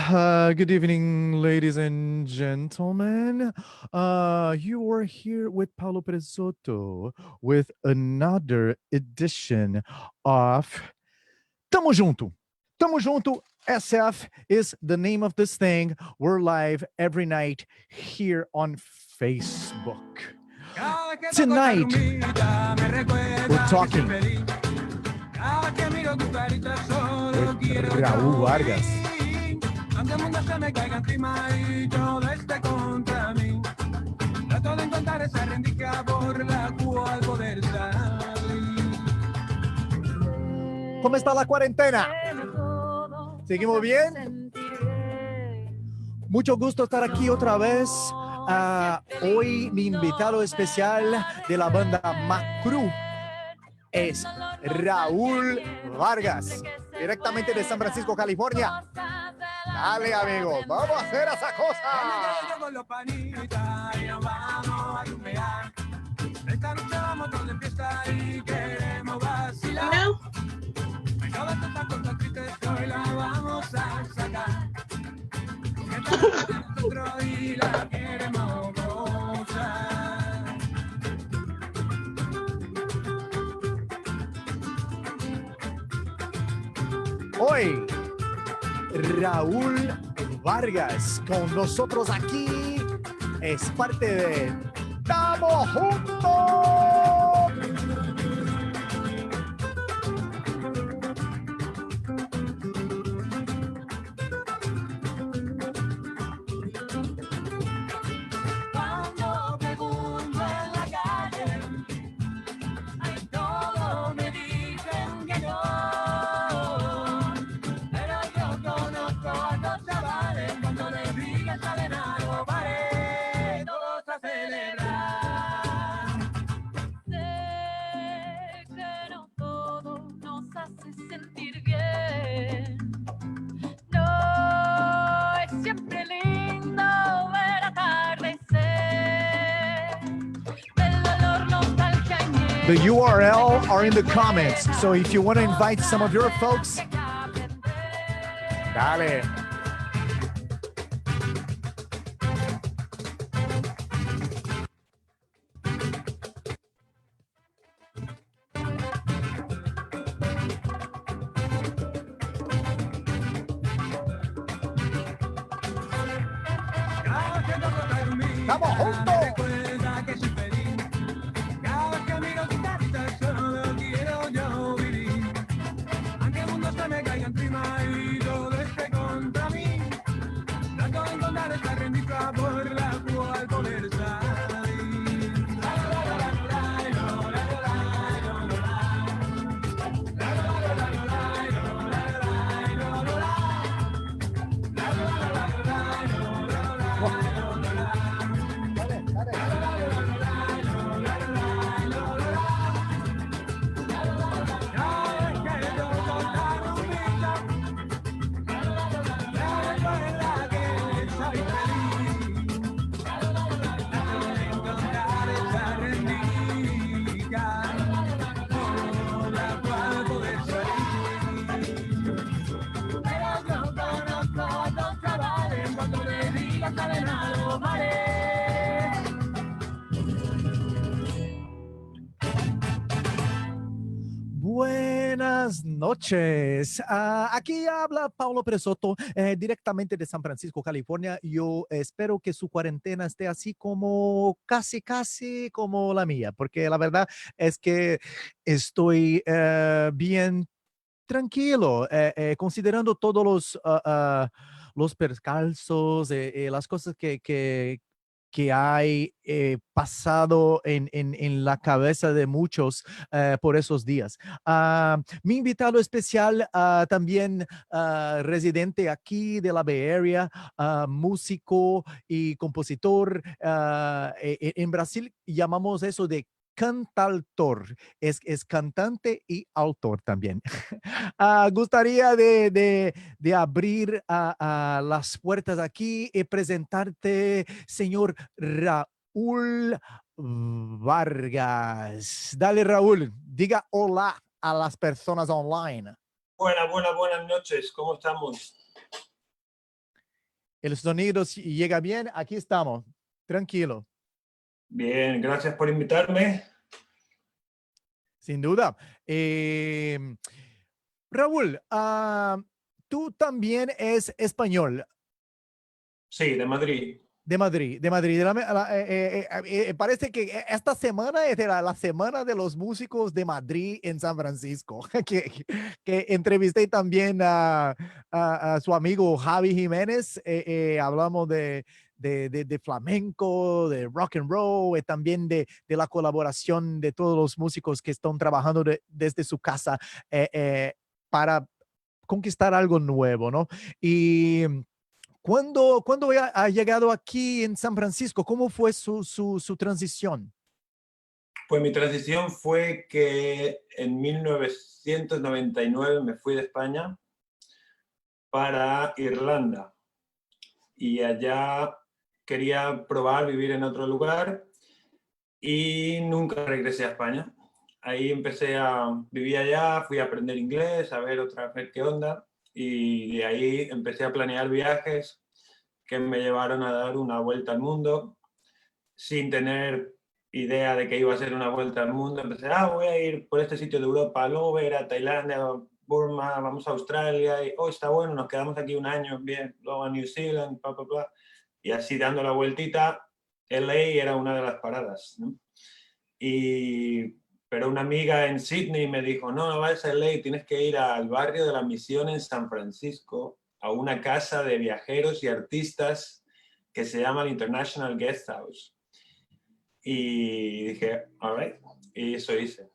Good evening, ladies and gentlemen. You are here with Paulo Presotto with another edition of Tamo Junto. Tamo Junto SF is the name of this thing. We're live every night here on Facebook. Tonight, we're talking with Raul Vargas. Aunque el mundo se me caiga encima y todo esté contra mí, trato de encontrar esa rendija por la cual poder salir. ¿Cómo está la cuarentena? ¿Seguimos bien? Mucho gusto estar aquí otra vez. Hoy mi invitado especial de la banda Makru es Raul Vargas, directamente de San Francisco, California. Dale, amigo, vamos a hacer esa cosa. Esta noche vamos todos de fiesta y queremos vacilar. Todas estas cosas tristes hoy la vamos a sacar. Nosotros y la queremos gozar. Hoy Raúl Vargas con nosotros aquí es parte de ¡Estamos Juntos! Cuando pregunto en la calle, ay, todos me dicen que no. Cuando le digas salen algo, vale, todos a celebrar. Sé que no todo nos hace sentir bien. No, es siempre lindo ver atardecer. Del dolor, nostalgia y miedo. The URL are in the comments, so if you want to invite some of your folks, dale. ¡Estamos juntos! Recuerda que soy feliz. Cada vez que miro tu carita solo quiero yo vivir. Aunque el mundo se me caiga encima y todo esté contra mí, trato de encontrar esta rendija por la cual poder salir. Buenas noches. Aquí habla Paulo Presotto, directamente de San Francisco, California. Yo espero que su cuarentena esté así como casi como la mía, porque la verdad es que estoy bien tranquilo, considerando todos los percalzos, las cosas que hay pasado en la cabeza de muchos por esos días. Mi invitado especial, también residente aquí de la Bay Area, músico y compositor. En Brasil llamamos eso de cantautor, es cantante y autor también. Gustaría de abrir las puertas aquí y presentarte, señor Raúl Vargas. Dale, Raúl, diga hola a las personas online. Buenas noches, ¿cómo estamos? El sonido llega bien, aquí estamos, tranquilo. Bien, gracias por invitarme. Sin duda. Raúl, tú también es español. Sí, de Madrid. De Madrid, de Madrid. Parece que esta semana es de la semana de los músicos de Madrid en San Francisco, que entrevisté también a su amigo Javi Jiménez. Hablamos de flamenco, de rock and roll, también de la colaboración de todos los músicos que están trabajando desde su casa para conquistar algo nuevo, ¿no? Y ¿cuándo ha llegado aquí en San Francisco? ¿Cómo fue su transición? Pues mi transición fue que en 1999 me fui de España para Irlanda y allá quería probar vivir en otro lugar y nunca regresé a España. Ahí empecé a vivir allá, fui a aprender inglés, a ver otra vez qué onda y de ahí empecé a planear viajes que me llevaron a dar una vuelta al mundo sin tener idea de que iba a ser una vuelta al mundo. Empecé, voy a ir por este sitio de Europa, luego voy a ir a Tailandia, Burma, vamos a Australia, y está bueno, nos quedamos aquí un año, bien, luego a New Zealand, bla, bla, bla. Y así dando la vueltita, LA era una de las paradas, ¿no? Pero una amiga en Sydney me dijo, no, no vayas a LA, tienes que ir al barrio de la Misión en San Francisco, a una casa de viajeros y artistas que se llama el International Guest House. Y dije, all right, y eso hice.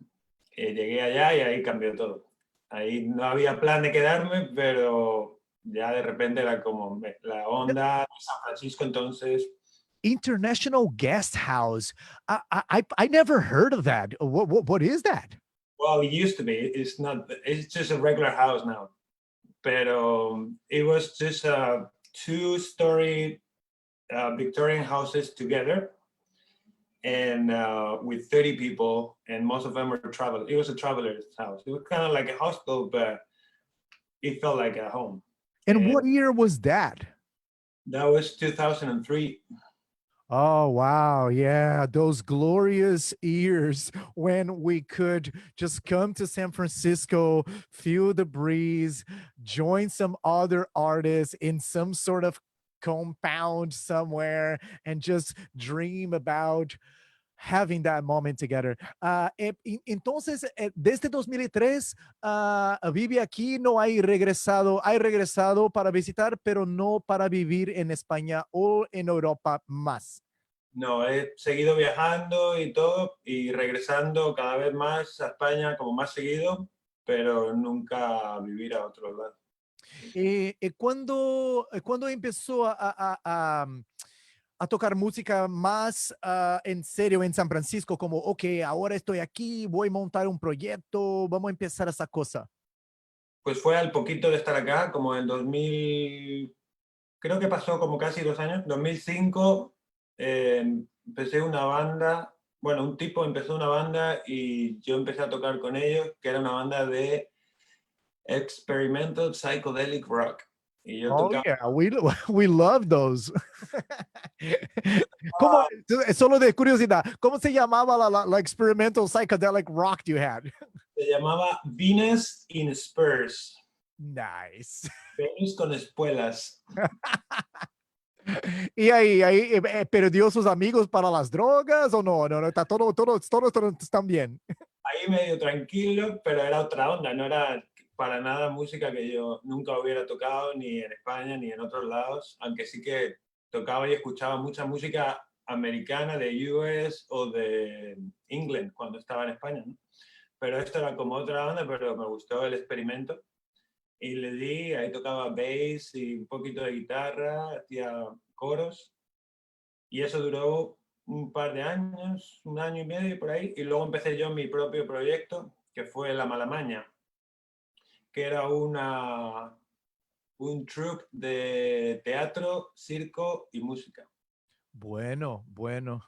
Llegué allá y ahí cambió todo. Ahí no había plan de quedarme, pero ya de repente era como la onda de San Francisco, entonces. International Guest House. I never heard of that. What is that? Well, it used to be. It's not. It's just a regular house now. Pero it was just two-story Victorian houses together, and with 30 people, and most of them were travel. It was a traveler's house. It was kind of like a hostel, but it felt like a home. And what year was that? That was 2003. Oh, wow. Yeah, those glorious years when we could just come to San Francisco, feel the breeze, join some other artists in some sort of compound somewhere, and just dream about having that moment together. Entonces, desde 2003, vive aquí, no hay regresado para visitar, pero no para vivir en España o en Europa más. No, he seguido viajando y todo, y regresando cada vez más a España, como más seguido, pero nunca a vivir a otro lado. ¿Cuándo empezó a tocar música más en serio en San Francisco? Como, ok, ahora estoy aquí, voy a montar un proyecto, vamos a empezar esa cosa. Pues fue al poquito de estar acá, como en 2000, creo que pasó como casi 2 años, 2005, empecé una banda, bueno, un tipo empezó una banda y yo empecé a tocar con ellos, que era una banda de experimental psychedelic rock. Y yo Oh, tocaba. yeah, we love those. ¿Cómo, solo de curiosidad, ¿cómo se llamaba la experimental psychedelic rock you had? Se llamaba Venus in Spurs. Nice. Venus con espuelas. ¿Y ahí perdió sus amigos para las drogas o no? No, no, está todos están bien. Ahí medio tranquilo, pero era otra onda, no era para nada música que yo nunca hubiera tocado ni en España ni en otros lados, aunque sí que tocaba y escuchaba mucha música americana de US o de England cuando estaba en España, ¿no? Pero esto era como otra onda, pero me gustó el experimento y le di, ahí tocaba bass y un poquito de guitarra, hacía coros y eso duró un par de años, un año y medio por ahí, y luego empecé yo mi propio proyecto, que fue La Malamaña, que era un troupe de teatro, circo y música. Bueno, bueno.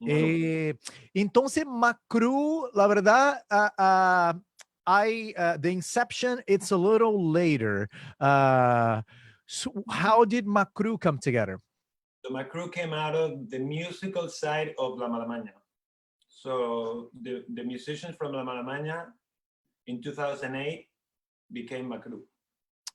Una locura. Entonces, Makru, la verdad, the Inception, it's a little later. So how did Makru come together? So my crew came out of the musical side of La Malamaña. So the musicians from La Malamaña in 2008 became my crew.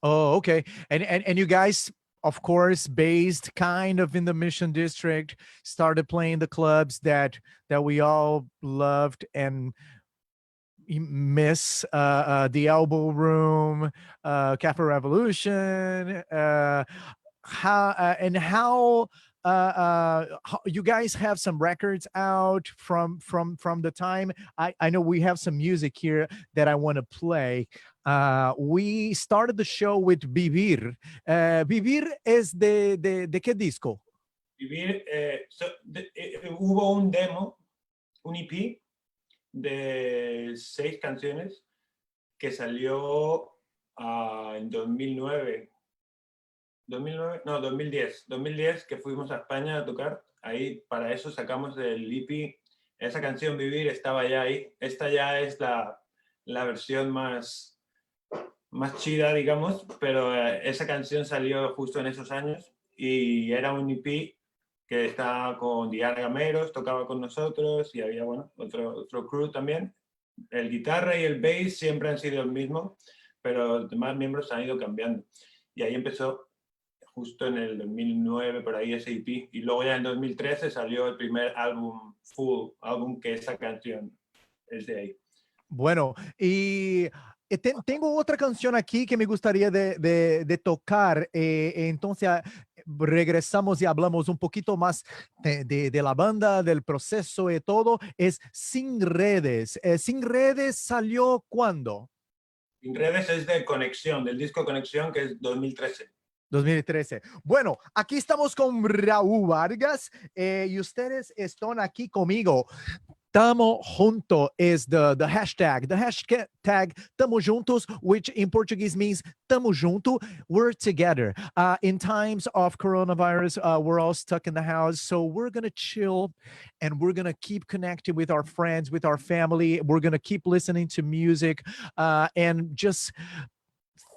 Oh, okay. And you guys, of course, based kind of in the Mission District, started playing the clubs that we all loved and miss, the Elbow Room, Cafe Revolution. How you guys have some records out from the time. I know we have some music here that I want to play. We started the show with Vivir. Vivir es de qué disco? Vivir, hubo un demo, un EP de 6 canciones que salió en 2009. 2009, no, 2010. 2010 que fuimos a España a tocar. Ahí para eso sacamos el EP. Esa canción Vivir estaba ya ahí. Esta ya es la versión más chida, digamos, pero esa canción salió justo en esos años y era un EP que estaba con Diana Gameros, tocaba con nosotros y había, bueno, otro crew también. El guitarra y el bass siempre han sido el mismo, pero los demás miembros han ido cambiando. Y ahí empezó justo en el 2009, por ahí ese EP. Y luego ya en 2013 salió el primer álbum, full álbum, que esa canción es de ahí. Bueno, y tengo otra canción aquí que me gustaría de tocar. Entonces, regresamos y hablamos un poquito más de la banda, del proceso y todo. Es Sin Redes. Sin Redes salió ¿cuándo? Sin Redes es de Conexión, del disco Conexión, que es 2013. 2013. Bueno, aquí estamos con Raúl Vargas y ustedes están aquí conmigo. Tamo junto is the hashtag. The hashtag Tamo Juntos, which in Portuguese means Tamo Junto. We're together. In times of coronavirus, we're all stuck in the house. So we're going to chill and we're going to keep connecting with our friends, with our family. We're going to keep listening to music and just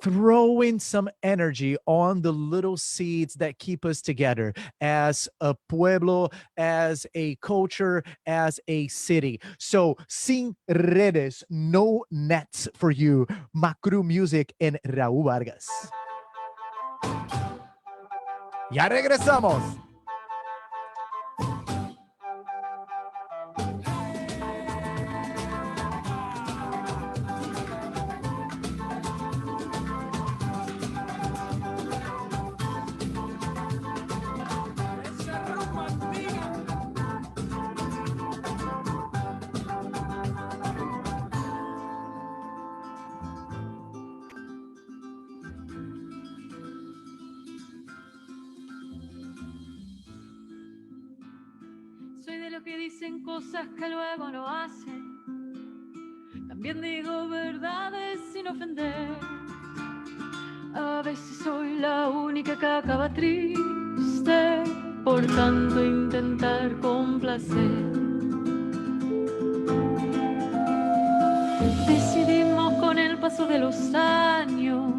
throwing some energy on the little seeds that keep us together as a pueblo, as a culture, as a city. So, Sin Redes, no nets for you. Makru Music and Raúl Vargas. Ya regresamos. Soy de los que dicen cosas que luego no hacen. También digo verdades sin ofender. A veces soy la única que acaba triste por tanto intentar complacer. Decidimos con el paso de los años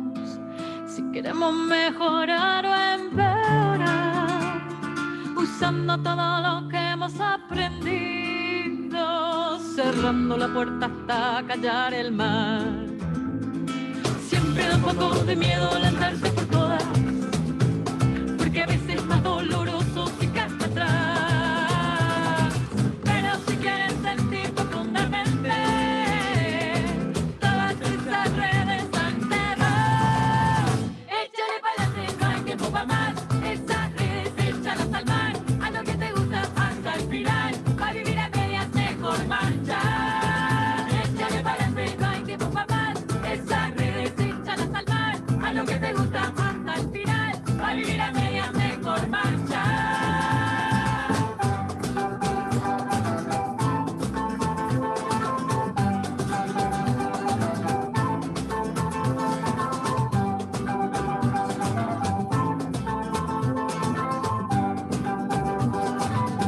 si queremos mejorar o empeorar, usando todo lo que hemos aprendido, cerrando la puerta hasta callar el mar. Siempre da un poco de miedo lanzarse por todas, porque a veces es más doloroso ficar atrás. Pero si quieres sentir profundamente, todas esas redes han cerrado. Échale para adelante, no hay tiempo para más. Esas redes, échalas al mar. Haz lo que te gusta hasta el final. Para vivir a medias, mejor marchar. Échale para adelante, no hay tiempo para más. Esas redes, échalas al mar. Haz lo que te gusta hasta el final. Para vivir a medias, mejor marchar.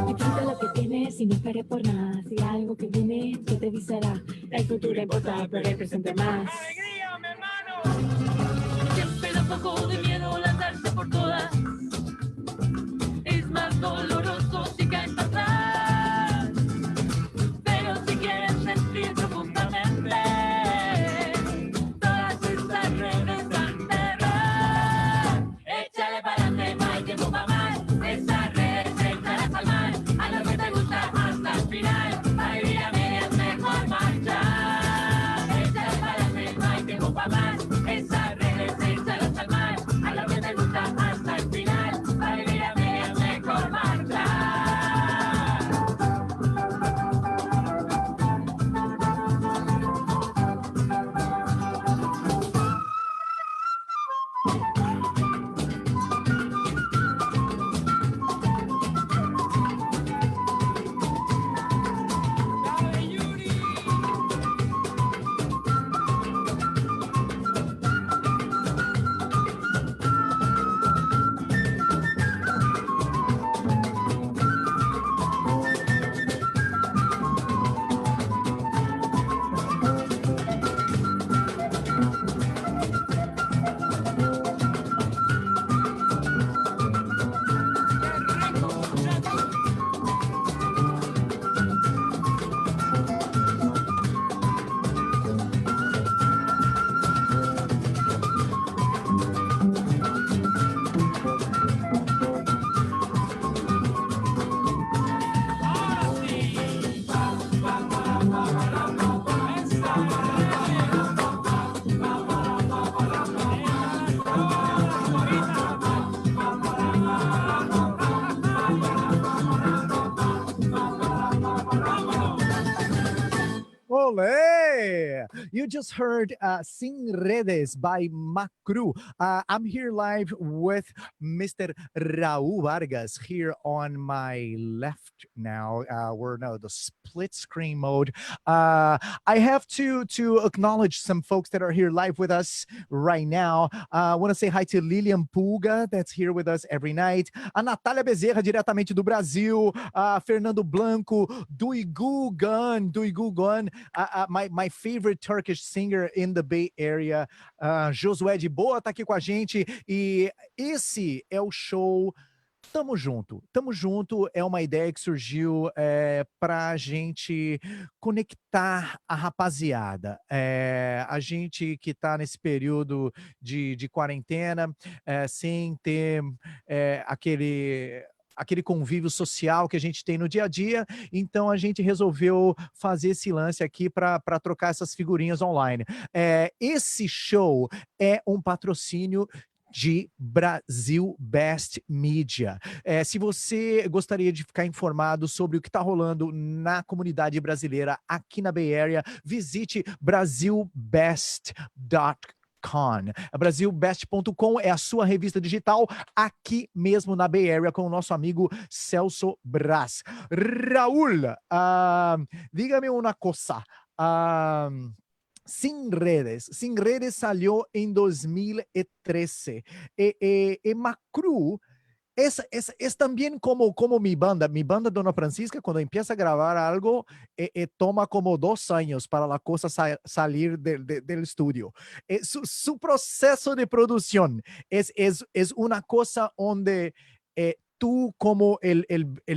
Disfruta lo que tienes y no esperes por nada. Si algo que viene, yo te avisará. El futuro importa, pero el presente más. Siempre da un poco de miedo lanzarse Ole! You just heard Sin Redes by Makru. I'm here live with Mr. Raul Vargas here on my left now. We're now the split screen mode. I have to acknowledge some folks that are here live with us right now. I want to say hi to Lilian Pulga, that's here with us every night. A Natália Bezerra, diretamente do Brasil. Fernando Blanco, Duygu Gun, my favorite Turkish singer in the Bay Area. Josué de Boa tá aqui com a gente. E esse é o show Tamo Junto. Tamo Junto é uma ideia que surgiu pra gente conectar a rapaziada. A gente que tá nesse período de quarentena, sem ter aquele convívio social que a gente tem no dia a dia, então a gente resolveu fazer esse lance aqui para trocar essas figurinhas online. Esse show é um patrocínio de Brasil Best Media. Se você gostaria de ficar informado sobre o que está rolando na comunidade brasileira aqui na Bay Area, visite brasilbest.com. A brasilbest.com é a sua revista digital aqui mesmo na Bay Area com o nosso amigo Celso Brás. Raul, dígame una cosa. Sin Redes salió en 2013. Makru es también como mi banda. Mi banda Dona Francisca, cuando empieza a grabar algo, toma como 2 años para la cosa salir del estudio. Su proceso de producción es una cosa donde tú como el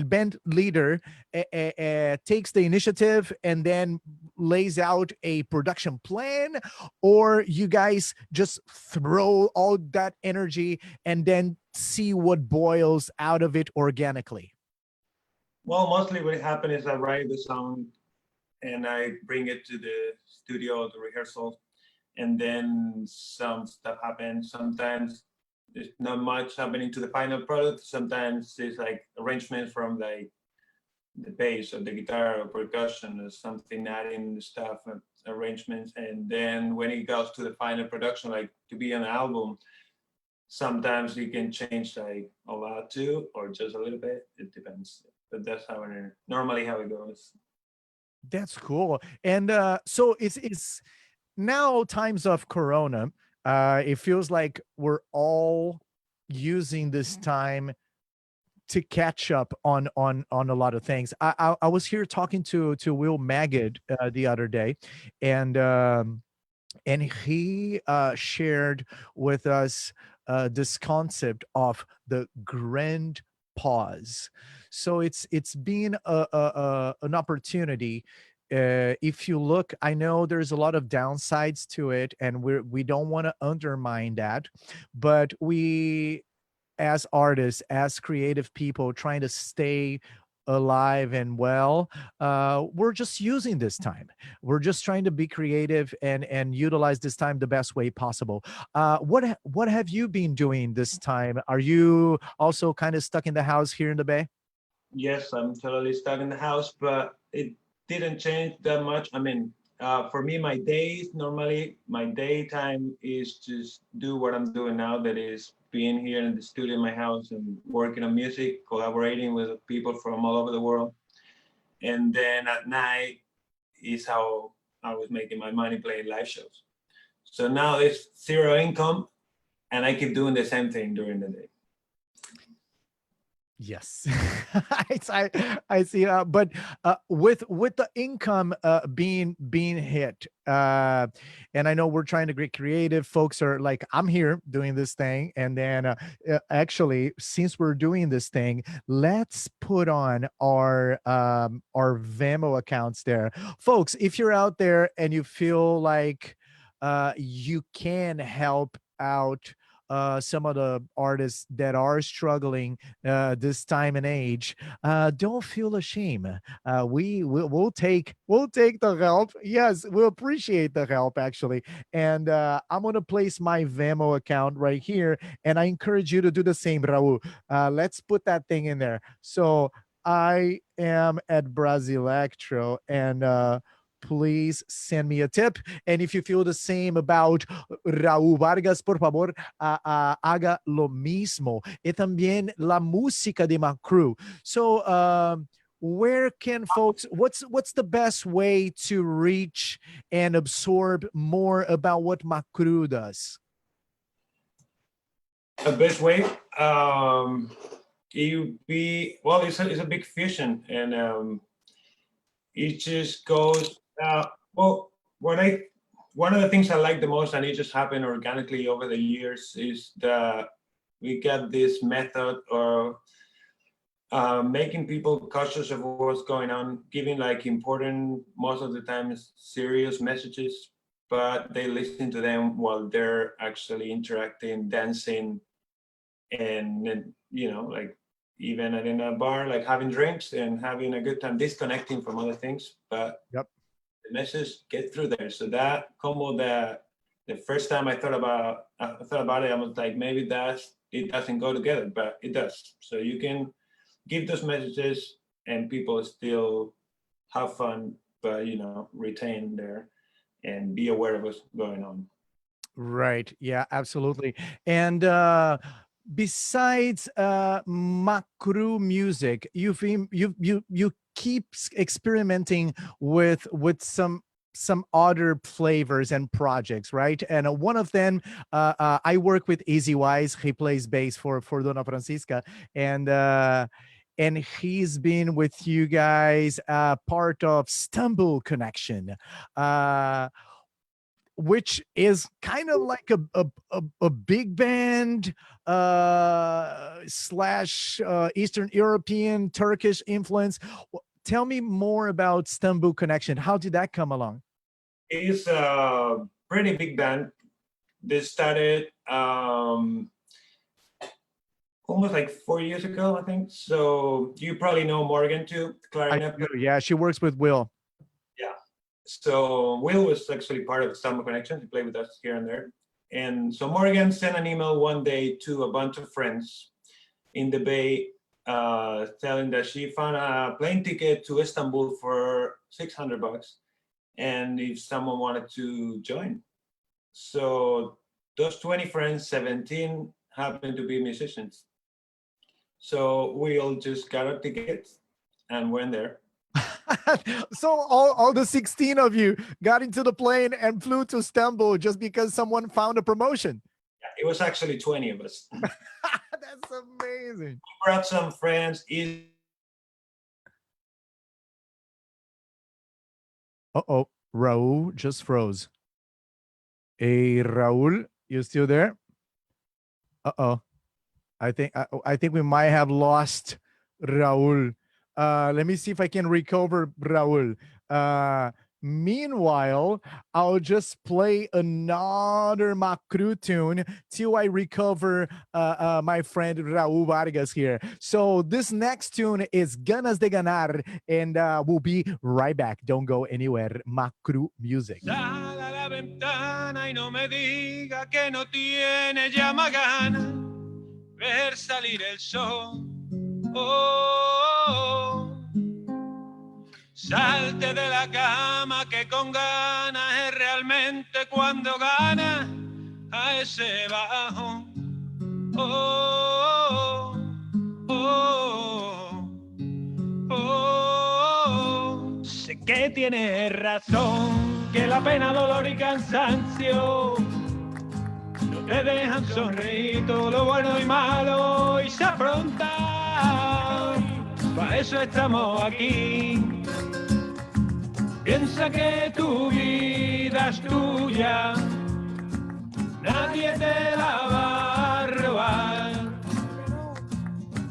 band leader takes the initiative and then lays out a production plan, or you guys just throw all that energy and then see what boils out of it organically? Well, mostly what happened is I write the song and I bring it to the studio, the rehearsal, and then some stuff happens. Sometimes there's not much happening to the final product. Sometimes it's like arrangements from like the bass or the guitar or percussion or something, adding stuff, arrangements. And then when it goes to the final production, like to be an album, sometimes you can change like a lot too, or just a little bit. It depends. But that's normally how it goes. That's cool. And so it's now times of Corona. It feels like we're all using this time to catch up on a lot of things. I was here talking to Will Magid the other day, and he shared with us this concept of the grand pause. So it's been an opportunity. If you look, I know there's a lot of downsides to it, and we don't want to undermine that, but we, as artists, as creative people trying to stay alive and well, we're just using this time. We're just trying to be creative and utilize this time the best way possible. What have you been doing this time? Are you also kind of stuck in the house here in the Bay? Yes, I'm totally stuck in the house, but it didn't change that much. I mean, For me, my days, normally my daytime is just do what I'm doing now, that is being here in the studio in my house and working on music, collaborating with people from all over the world. And then at night is how I was making my money playing live shows. So now it's zero income and I keep doing the same thing during the day. Yes, I see. But with the income being hit, and I know we're trying to get creative. Folks are like, I'm here doing this thing, and then actually, since we're doing this thing, let's put on our Venmo accounts there, folks. If you're out there and you feel like you can help out some of the artists that are struggling this time and age, don't feel ashamed. We'll take the help. Yes, we'll appreciate the help actually. And I'm gonna place my Venmo account right here, and I encourage you to do the same, Raul. Let's put that thing in there. So I am at Brasilectro, and please send me a tip. And if you feel the same about Raul Vargas, por favor, haga lo mismo. Y también la música de Makru. So, where can folks, what's the best way to reach and absorb more about what Makru does? The best way, it's a big fusion, and it just goes. Well, one of the things I like the most, and it just happened organically over the years, is that we got this method of making people cautious of what's going on, giving like important, most of the time serious messages, but they listen to them while they're actually interacting, dancing, and like even in a bar, like having drinks and having a good time, disconnecting from other things. But Yep. the message get through there. So that como the first time I thought about it, I was like, maybe it doesn't go together, but it does. So you can give those messages and people still have fun, but retain there and be aware of what's going on. Right. Yeah, absolutely. And besides Makru music, you keep experimenting with some other flavors and projects, right? And one of them, I work with Easy Wise. He plays bass for Dona Francisca, and he's been with you guys, part of Stumble Connection. Which is kind of like a big band slash Eastern European Turkish influence. Tell me more about Stumble Connection. How did that come along? It's a pretty big band. They started almost like 4 years ago, I think. So you probably know Morgan too, clarinet. Yeah, she works with Will. Yeah. So Will was actually part of Stumble Connection. He played with us here and there. And so Morgan sent an email one day to a bunch of friends in the Bay, telling that she found a plane ticket to Istanbul for $600, and if someone wanted to join. So those 20 friends, 17 happened to be musicians. So we all just got our tickets and went there. So all the 16 of you got into the plane and flew to Istanbul just because someone found a promotion. Yeah, it was actually 20 of us. That's amazing. We brought some friends. Uh-oh, Raul just froze. Hey, Raul, you still there? Uh-oh. I think we might have lost Raul. Let me see if I can recover Raul. Meanwhile, I'll just play another Makru tune till I recover my friend Raul Vargas here. So this next tune is Ganas de Ganar, and we'll be right back. Don't go anywhere. Makru music. Sal a la ventana y no me diga que no tiene ya más ganas ver salir el sol. Oh, oh, oh. Salte de la cama que con ganas es realmente cuando ganas a ese bajo. Oh, oh, oh, oh. Sé que tienes razón, que la pena, dolor y cansancio no te dejan sonreír, todo lo bueno y malo y se afronta. Para eso estamos aquí. Piensa que tu vida es tuya, nadie te la va a robar.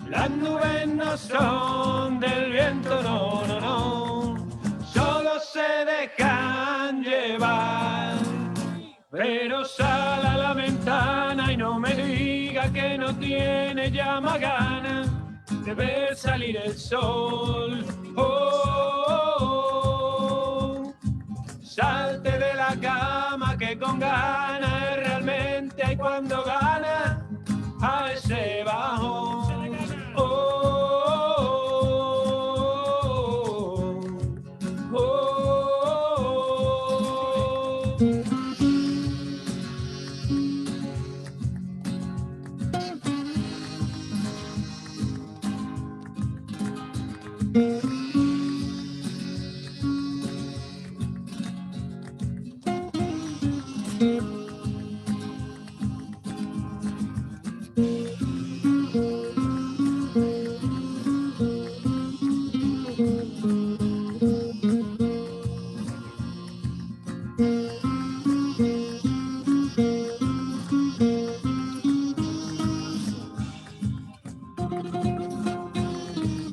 Las nubes no son del viento, no, no, no, solo se dejan llevar. Pero sal a la ventana y no me diga que no tiene ya más ganas de ver salir el sol. Oh, oh, oh. Salte de la cama que con ganas realmente hay cuando gana a ese bajo. Oh, oh, oh, oh, oh.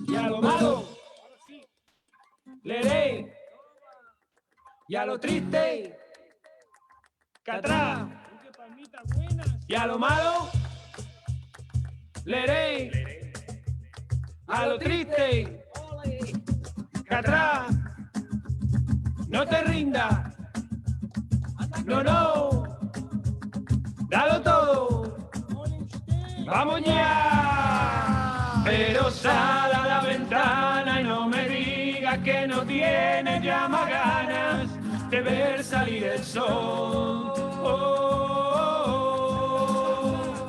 Y a lo malo leeré, y a lo triste que atrás, y a lo malo leeré, a lo triste que atrás. No te rindas, no, no, dalo todo, vamos ya. Pero sal a la ventana y no me digas que no tienes ya más ganas de ver salir el sol. Oh, oh, oh.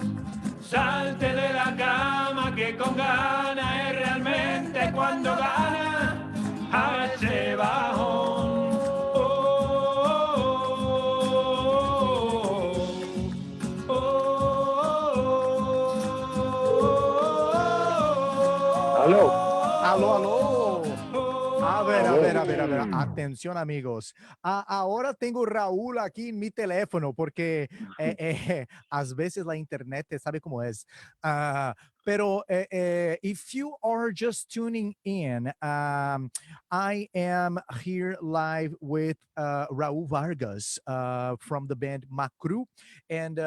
Salte de la cama que con ganas es realmente cuando ganas a ese bajón. Aló. Aló, aló. A ver, a ver, a ver, a ver. Atención, amigos. Ahora tengo Raúl aquí en mi teléfono porque a veces la internet sabe cómo es. Pero if you are just tuning in, I am here live with Raul Vargas from the band Makru, and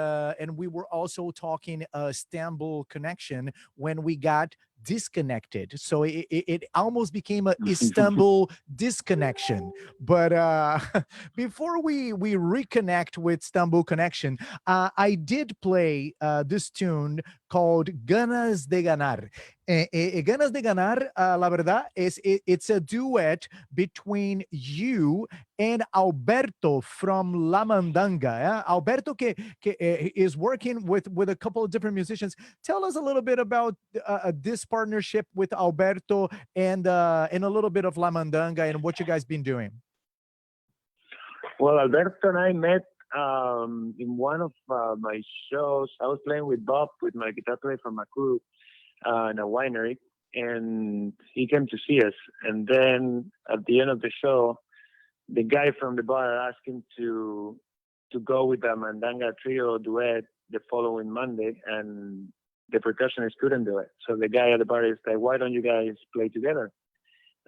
we were also talking Istanbul connection when we got disconnected. So it almost became a Istanbul disconnection. But before we reconnect with Istanbul connection, I did play this tune called Ganas de Ganar. Ganas de Ganar, la verdad, it's a duet between you and Alberto from La Mandanga. Alberto que is working with a couple of different musicians. Tell us a little bit about this partnership with Alberto and a little bit of La Mandanga and what you guys been doing. Well, Alberto and I met in one of my shows. I was playing with Bob, with my guitar player from Makru, in a winery, and he came to see us. And then at the end of the show, the guy from the bar asked him to go with a Mandanga trio duet the following Monday, and the percussionist couldn't do it. So the guy at the bar is like, "Why don't you guys play together?"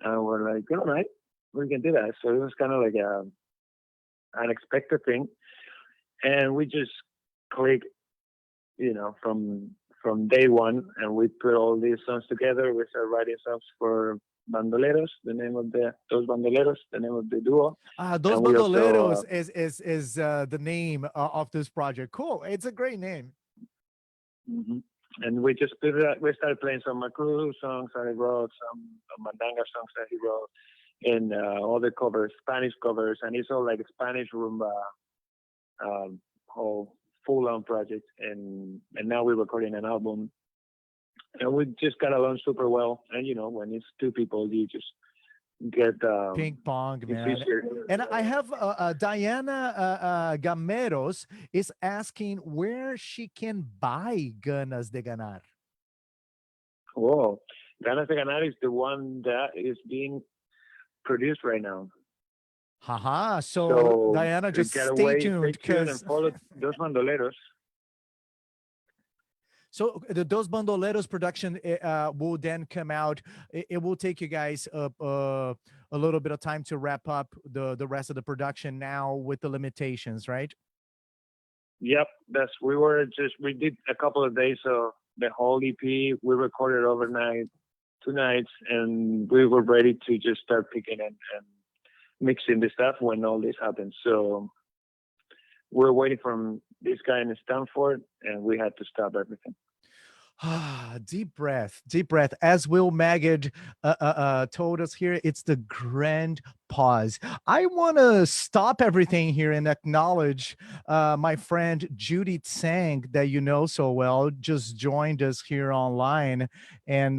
And we're like, "All right, we can do that." So it was kind of like a unexpected thing, and we just clicked, from day one, and we put all these songs together. We started writing songs for Bandoleros, the name of Dos Bandoleros, the name of the duo. Dos Bandoleros is the name of this project. Cool. It's a great name. Mm-hmm. And we started playing some Makru songs that he wrote, some Mandanga songs that he wrote, and all the covers, Spanish covers, and it's all like Spanish rumba, whole full-on project. And now we're recording an album, and we just got along super well. And when it's two people, you just get Ping pong, it's man. easier. And I have Diana Gameros is asking where she can buy Ganas de Ganar. Whoa, Ganas de Ganar is the one that is being produced right now. Haha. So So Diana, just gotta stay wait, tuned stay tuned, and because follow Dos Bandoleros. so the Dos Bandoleros production will then come out. It will take you guys a little bit of time to wrap up the rest of the production now with the limitations, right? Yep, we did a couple of days of the whole EP. We recorded overnight, 2 nights, and we were ready to just start picking and mixing the stuff when all this happened. So we're waiting for this guy in Stanford, and we had to stop everything. Deep breath, deep breath. As Will Magid told us here, it's the grand pause. I want to stop everything here and acknowledge my friend Judy Tsang, that you know so well, just joined us here online. And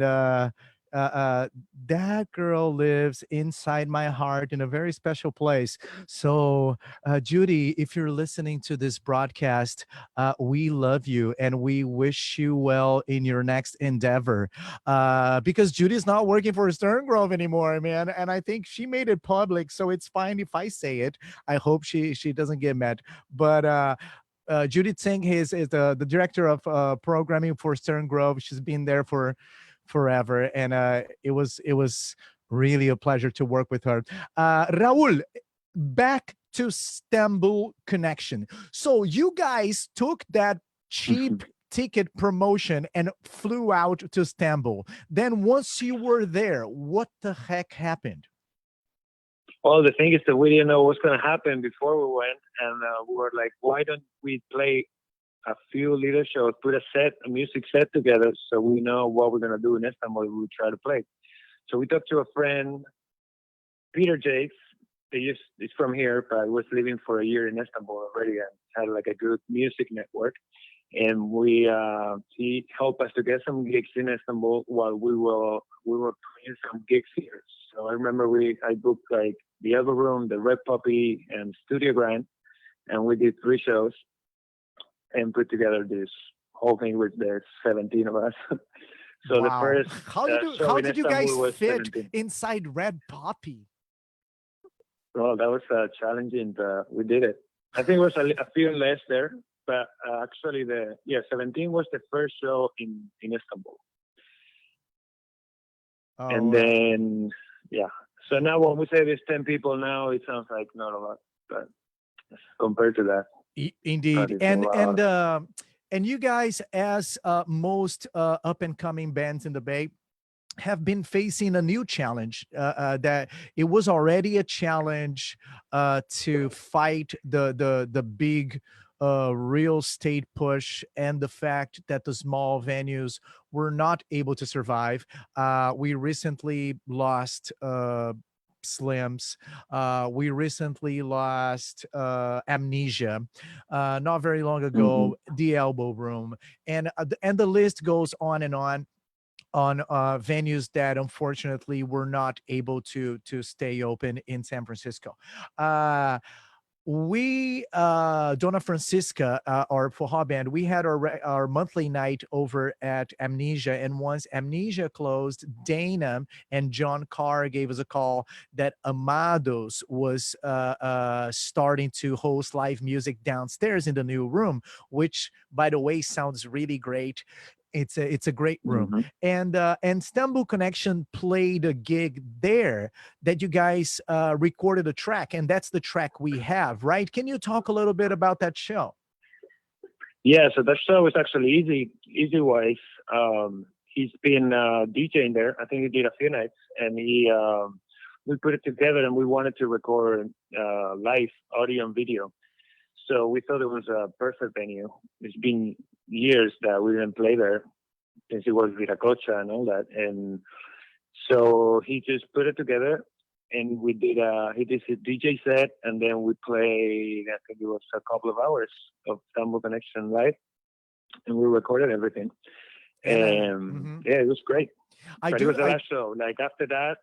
that girl lives inside my heart in a very special place. So, Judy, if you're listening to this broadcast, we love you and we wish you well in your next endeavor. Because Judy's not working for Stern Grove anymore, man, and I think she made it public, so it's fine if I say it. I hope she doesn't get mad, but. Judith Singh is the director of programming for Stern Grove. She's been there for forever, and it was really a pleasure to work with her. Raul, back to Istanbul connection. So you guys took that cheap ticket promotion and flew out to Istanbul. Then once you were there, what the heck happened? Well, the thing is that we didn't know what was going to happen before we went, and we were like, why don't we play a few little shows, put a music set together, so we know what we're going to do in Istanbul. We would try to play. So we talked to a friend, Peter Jakes. He's from here, but was living for a year in Istanbul already and had like a good music network. And he helped us to get some gigs in Istanbul while we were playing some gigs here. So I remember I booked like the Elbow Room, the Red Puppy, and Studio Grand, and we did 3 shows and put together this whole thing with the 17 of us. So wow. The first how did you guys fit 17. inside Red Poppy? Well, that was challenging, but we did it. I think it was a few less there, but actually 17 was the first show in Istanbul. Oh, and then, so now when we say there's 10 people now, it sounds like not a lot, but compared to that. Indeed. And you guys, as most up and coming bands in the Bay, have been facing a new challenge that it was already a challenge to fight the big real estate push and the fact that the small venues were not able to survive. We recently lost Slims. We recently lost Amnesia not very long ago, the Elbow Room, and the list goes on venues that unfortunately were not able to stay open in San Francisco. We Dona Francisca, our Foha band, we had our monthly night over at Amnesia, and once Amnesia closed, Dana and John Carr gave us a call that Amados was starting to host live music downstairs in the new room, which, by the way, sounds really great. It's a great room. And Istanbul Connection played a gig there that you guys recorded a track, and that's the track we have, right? Can you talk a little bit about that show? Yeah, so that show was actually Easy Wise. He's been DJing there. I think he did a few nights, and we put it together, and we wanted to record live audio and video. So we thought it was a perfect venue. It's been years that we didn't play there since it was Viracocha and all that. And so he just put it together. and we did he did his DJ set, and then we played. I think it was a couple of hours of Istanbul Connection live, and we recorded everything. And yeah, it was great. But it was the last show. Like after that,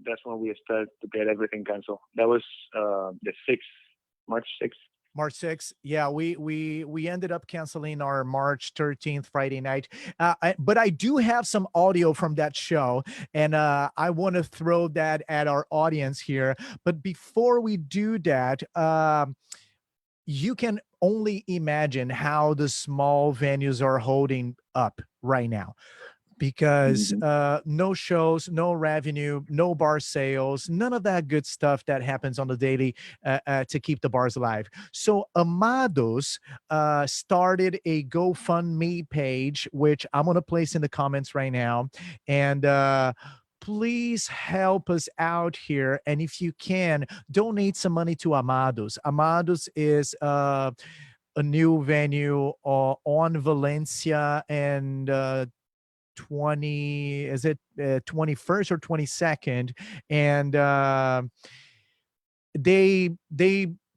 that's when we started to get everything canceled. That was the 6th, March 6th. March 6th. Yeah, we ended up canceling our March 13th Friday night. But I do have some audio from that show, and I want to throw that at our audience here. But before we do that, you can only imagine how the small venues are holding up right now, because no shows, no revenue, no bar sales, none of that good stuff that happens on the daily to keep the bars alive. So Amados started a GoFundMe page, which I'm going to place in the comments right now. And please help us out here. And if you can, donate some money to Amados. Amados is a new venue on Valencia and 21st or 22nd, and they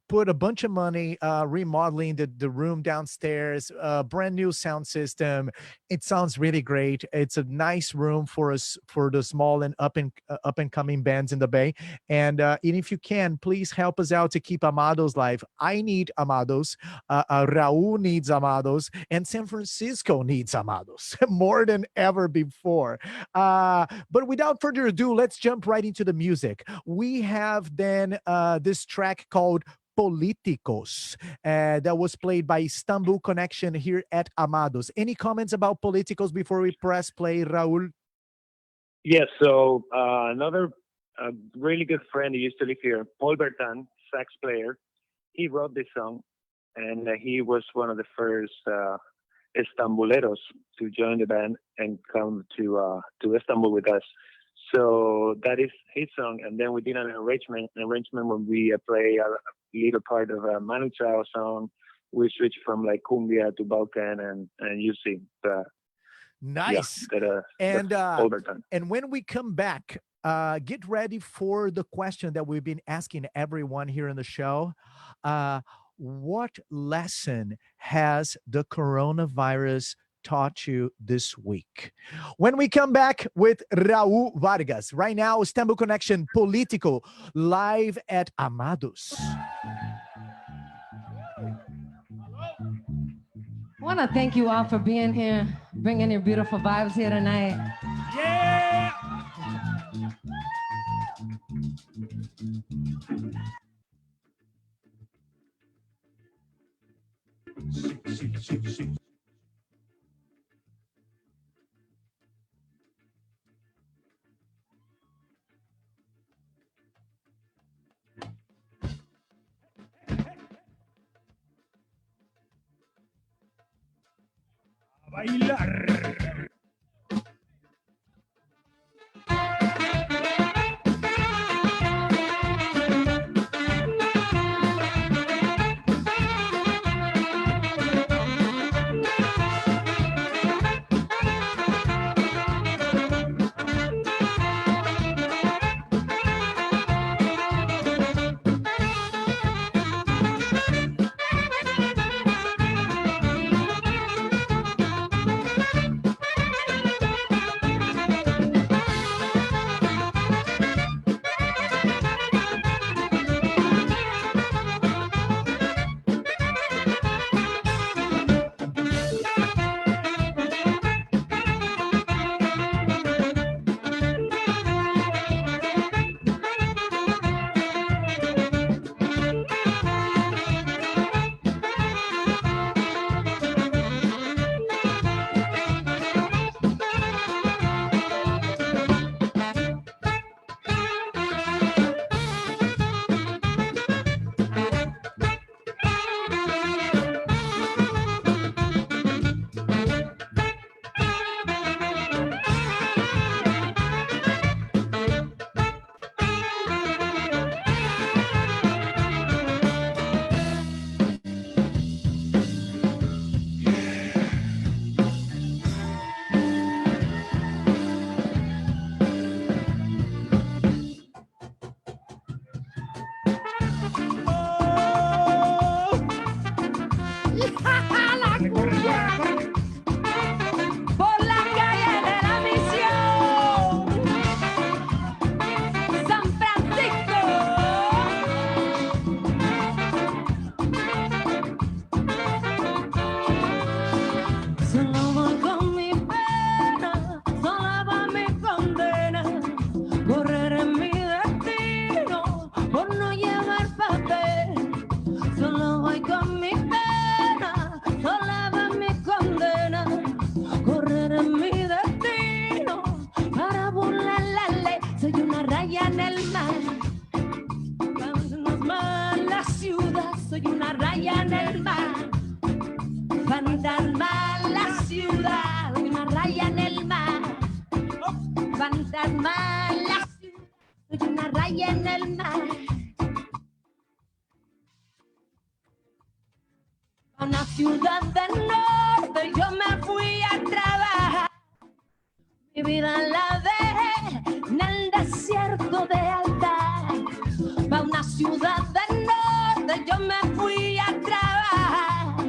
put a bunch of money remodeling the room downstairs, brand new sound system. It sounds really great. It's a nice room for us, for the small and up and coming bands in the Bay. And if you can, please help us out to keep Amados live. I need Amados. Raul needs Amados, and San Francisco needs Amados more than ever before. But without further ado, let's jump right into the music. We have then this track called Políticos that was played by Istanbul Connection here at Amados. Any comments about Políticos before we press play, Raul? Yes, so another really good friend who used to live here, Paul Bertan, sax player, he wrote this song, and he was one of the first Istanbuleros to join the band and come to Istanbul with us. So that is his song, and then we did an arrangement when we play a little part of a Manu Chao song. We switched from like cumbia to Balkan, and you see the nice. Yeah, and when we come back, get ready for the question that we've been asking everyone here in the show. What lesson has the coronavirus taught you this week? When we come back with Raul Vargas, right now, Istanbul Connection, Político, live at Amados. I want to thank you all for being here, bringing your beautiful vibes here tonight. Yeah! Bailar. raya en el mar. A una ciudad del norte yo me fui a trabajar. Mi vida la dejé en el desierto de altar. A una ciudad del norte yo me fui a trabajar.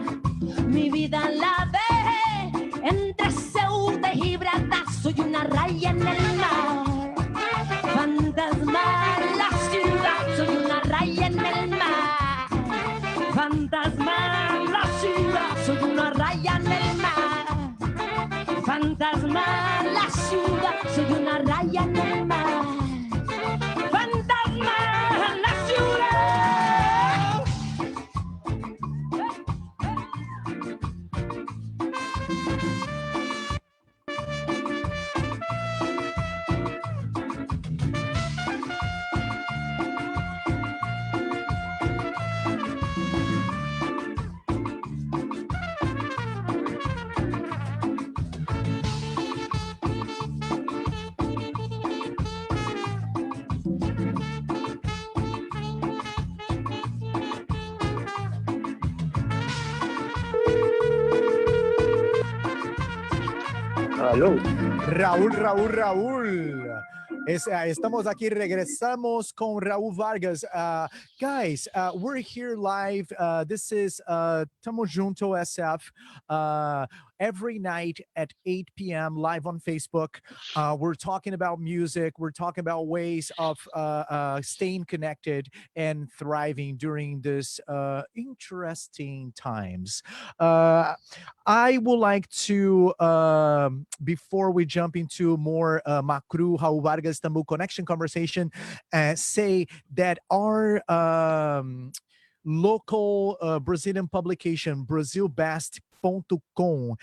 Mi vida la dejé entre Ceuta y Gibraltar. Soy una raya en el mar. Fantasma la ciudad, soy una raya en el mar. Fantasma la ciudad, soy una raya en el mar. Fantasma la ciudad, soy una raya en el mar. Fantasma la ciudad. Hello. Raúl. Estamos aquí, regresamos con Raul Vargas. Guys, we're here live. This is Tamo Junto SF. Every night at 8 p.m. live on Facebook. We're talking about music. We're talking about ways of staying connected and thriving during this interesting times. I would like to, before we jump into more Makru, Raul Vargas, Istanbul Connection conversation, say that our local Brazilian publication, brasilbest.com,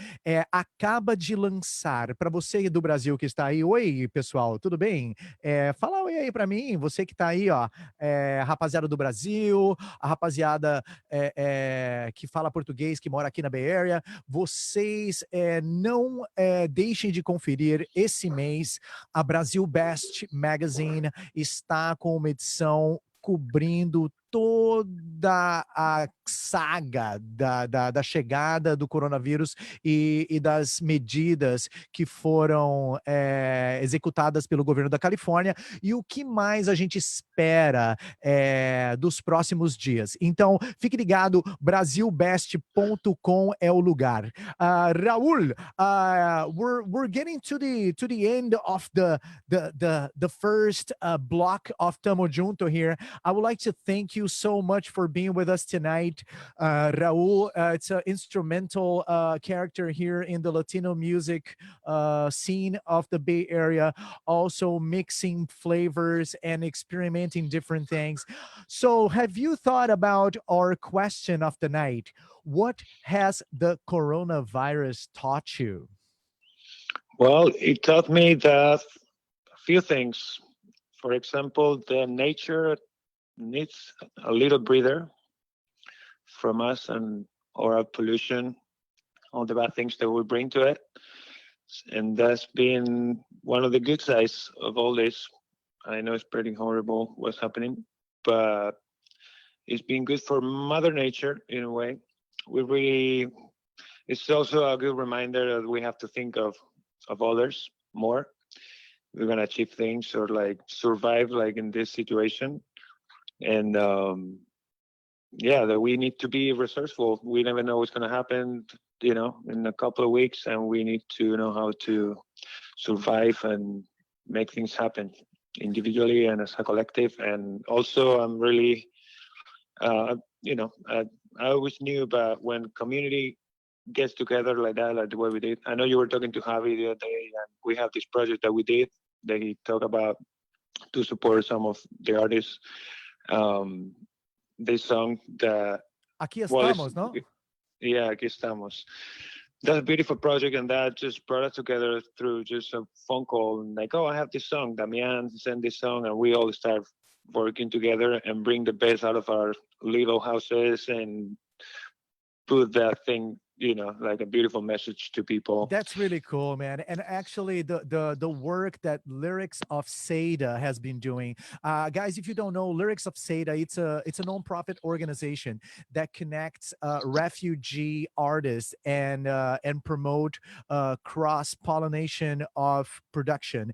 acaba de lançar, para você do Brasil que está aí, oi pessoal, tudo bem? Fala oi aí para mim, você que está aí, ó, rapaziada do Brasil, a rapaziada que fala português, que mora aqui na Bay Area, vocês não deixem de conferir esse mês, a Brasil Best Magazine está com uma edição cobrindo toda a saga da chegada do coronavírus e das medidas que foram executadas pelo governo da Califórnia e o que mais a gente espera dos próximos dias. Então, fique ligado, brasilbest.com é o lugar. Raul, we're getting to the end of the first block of Tamo Junto here. I would like to thank you so much for being with us tonight. Raul, it's an instrumental character here in the Latino music scene of the Bay Area, also mixing flavors and experimenting different things. So have you thought about our question of the night? What has the coronavirus taught you? Well, it taught me that a few things. For example, the nature needs a little breather from us and our pollution, all the bad things that we bring to it. And that's been one of the good sides of all this. I know it's pretty horrible what's happening, but it's been good for Mother Nature in a way. It's also a good reminder that we have to think of others more. We're gonna achieve things or like survive like in this situation. And that we need to be resourceful. We never know what's going to happen, in a couple of weeks, and we need to know how to survive and make things happen individually and as a collective. And also, I'm really, I always knew about when community gets together like that, like the way we did. I know you were talking to Javi the other day, and we have this project that we did that he talked about to support some of the artists. This song that Aquí estamos, no? Yeah, aquí estamos. That's a beautiful project, and that just brought us together through just a phone call. And like, I have this song. Damian sent this song, and we all start working together and bring the best out of our little houses and put that thing like a beautiful message to people. That's really cool, man. And actually, the work that Lyrics of Seda has been doing, guys, if you don't know, Lyrics of Seda, it's a nonprofit organization that connects refugee artists and promote cross pollination of production,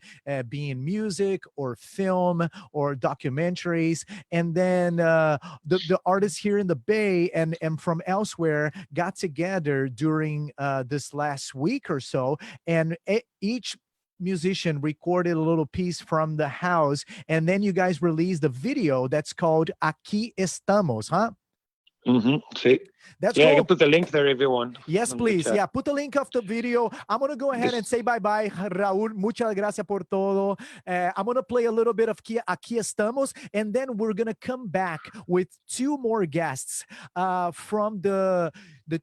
being music or film or documentaries, and then the artists here in the Bay and from elsewhere got together during this last week or so, and each musician recorded a little piece from the house, and then you guys released a video that's called Aquí Estamos, huh? Sí. That's I cool. can put the link there if you want. Yes, please. Yeah, put the link of the video. I'm going to go ahead and say bye-bye, Raul. Muchas gracias por todo. I'm going to play a little bit of Aquí Estamos, and then we're going to come back with two more guests from the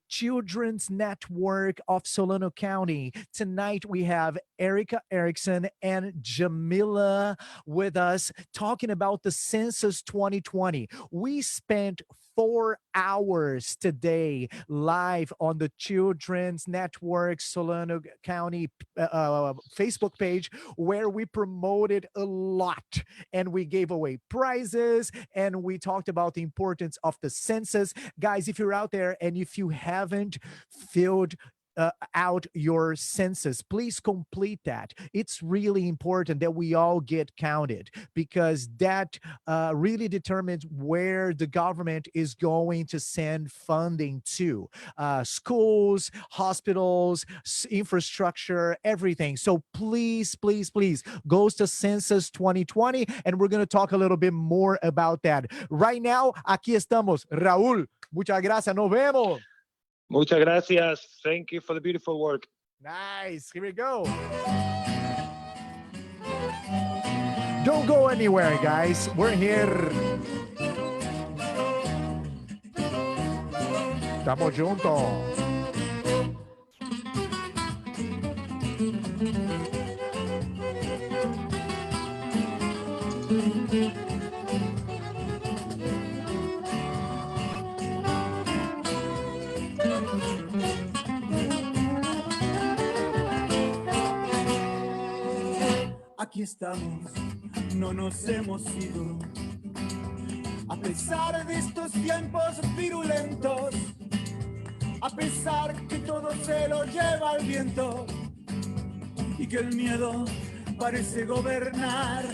Children's Network of Solano County. Tonight, we have Erica Erickson and Jamila with us talking about the Census 2020. We spent 4 hours today live on the Children's Network Solano County Facebook page, where we promoted a lot and we gave away prizes and we talked about the importance of the census. Guys, if you're out there and if you haven't filled out your census, please complete that. It's really important that we all get counted, because that really determines where the government is going to send funding to. Schools, hospitals, infrastructure, everything. So please, please, please go to Census 2020, and we're going to talk a little bit more about that. Right now, aquí estamos. Raúl, muchas gracias. Nos vemos. Muchas gracias. Thank you for the beautiful work. Nice. Here we go. Don't go anywhere, guys. We're here. Estamos juntos. Aquí estamos, no nos hemos ido, a pesar de estos tiempos virulentos, a pesar que todo se lo lleva el viento y que el miedo parece gobernar.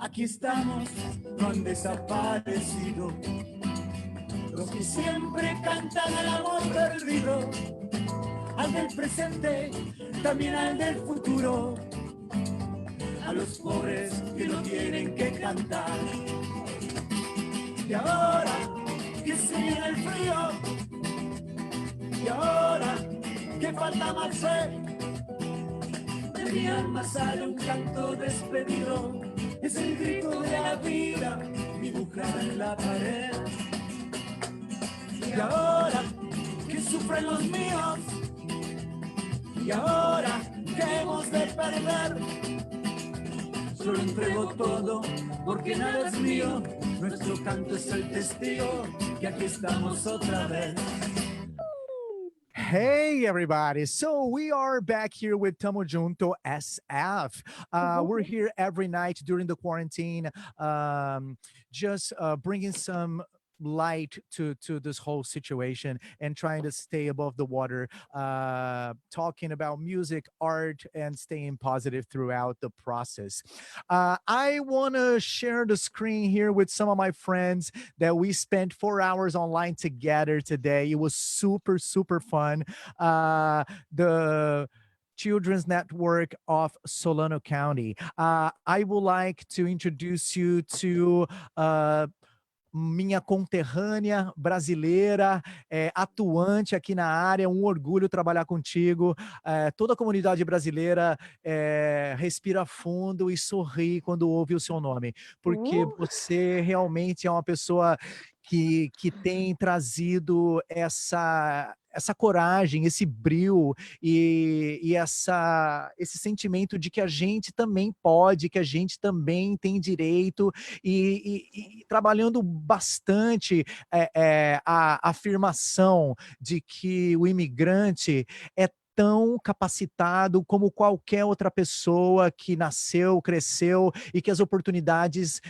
Aquí estamos, no han desaparecido los que siempre cantan al amor perdido, al del presente, también al del futuro, a los pobres que no tienen que cantar. Y ahora que se viene el frío, y ahora que falta más fe, de mi alma sale un canto despedido, es el grito de la vida dibujada en la pared. Y ahora que sufren los míos, y ahora que hemos de perder, solo entrego todo porque nada es mío. Nuestro canto es el testigo que aquí estamos otra vez. Hey, everybody. So we are back here with Tamo Junto SF. We're here every night during the quarantine, just bringing some light to this whole situation and trying to stay above the water, talking about music, art, and staying positive throughout the process. I want to share the screen here with some of my friends that we spent 4 hours online together today. It was super, super fun. The Children's Network of Solano County. I would like to introduce you to minha conterrânea brasileira, atuante aqui na área, um orgulho trabalhar contigo. Toda a comunidade brasileira respira fundo e sorri quando ouve o seu nome, porque você realmente é uma pessoa que tem trazido essa coragem, esse brio e esse sentimento de que a gente também pode, que a gente também tem direito e trabalhando bastante a afirmação de que o imigrante é tão capacitado como qualquer outra pessoa que nasceu, cresceu e que as oportunidades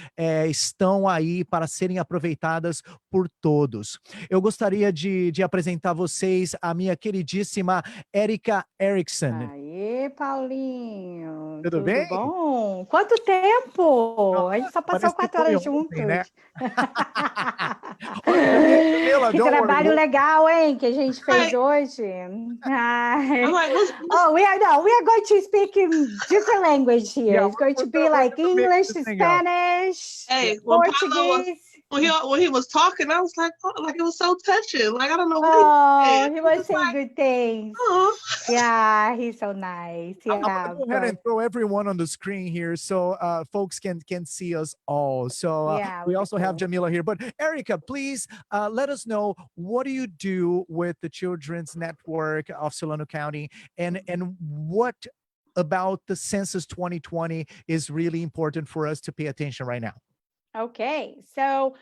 estão aí para serem aproveitadas por todos. Eu gostaria de apresentar a vocês a minha queridíssima Erika Erickson. Aê, Paulinho, Tudo tudo bem? bom? Quanto tempo? A gente só passou Parece que 4 foi horas ontem, né? juntos. Olha, Jamila, Que don't trabalho worry. legal, hein, que a gente fez hoje. Ai. Oh, we are going to speak in different language here. Yeah, It's going to be we're like gonna mix English, this thing up. Spanish, Hey, when Paulo Portuguese. when he was talking, I was like, oh, like it was so touching. Like I don't know what Oh, he he said. was saying good things. Oh. Yeah, he's so nice. I'm Yeah, gonna go ahead and throw everyone on the screen here so folks can see us all. So yeah, we also have cool. Jamila here. But Erica, please let us know, what do you do with the Children's Network of Solano County, and what about the census 2020 is really important for us to pay attention right now? Okay, so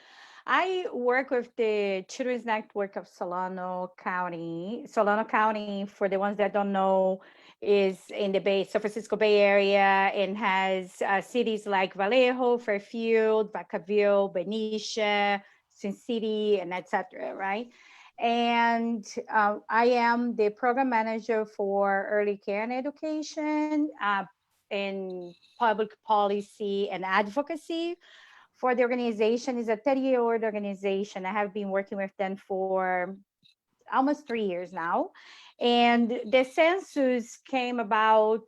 I work with the Children's Network of Solano County. Solano County, for the ones that don't know, is in the San Francisco Bay Area and has cities like Vallejo, Fairfield, Vacaville, Benicia, Sin City, and etc. Right? And I am the program manager for early care and education in public policy and advocacy for the organization. Is a 30-year-old organization. I have been working with them for almost 3 years now. And the census came about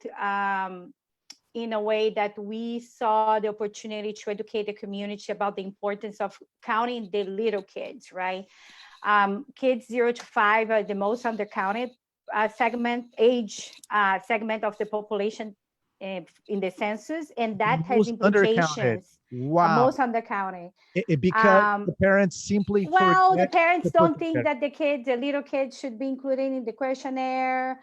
in a way that we saw the opportunity to educate the community about the importance of counting the little kids, right? Kids 0 to 5 are the most undercounted age segment of the population in the census, and that has implications. Wow. Most undercounted. Because the parents simply well, the forget parents to don't put think that the little kids should be included in the questionnaire.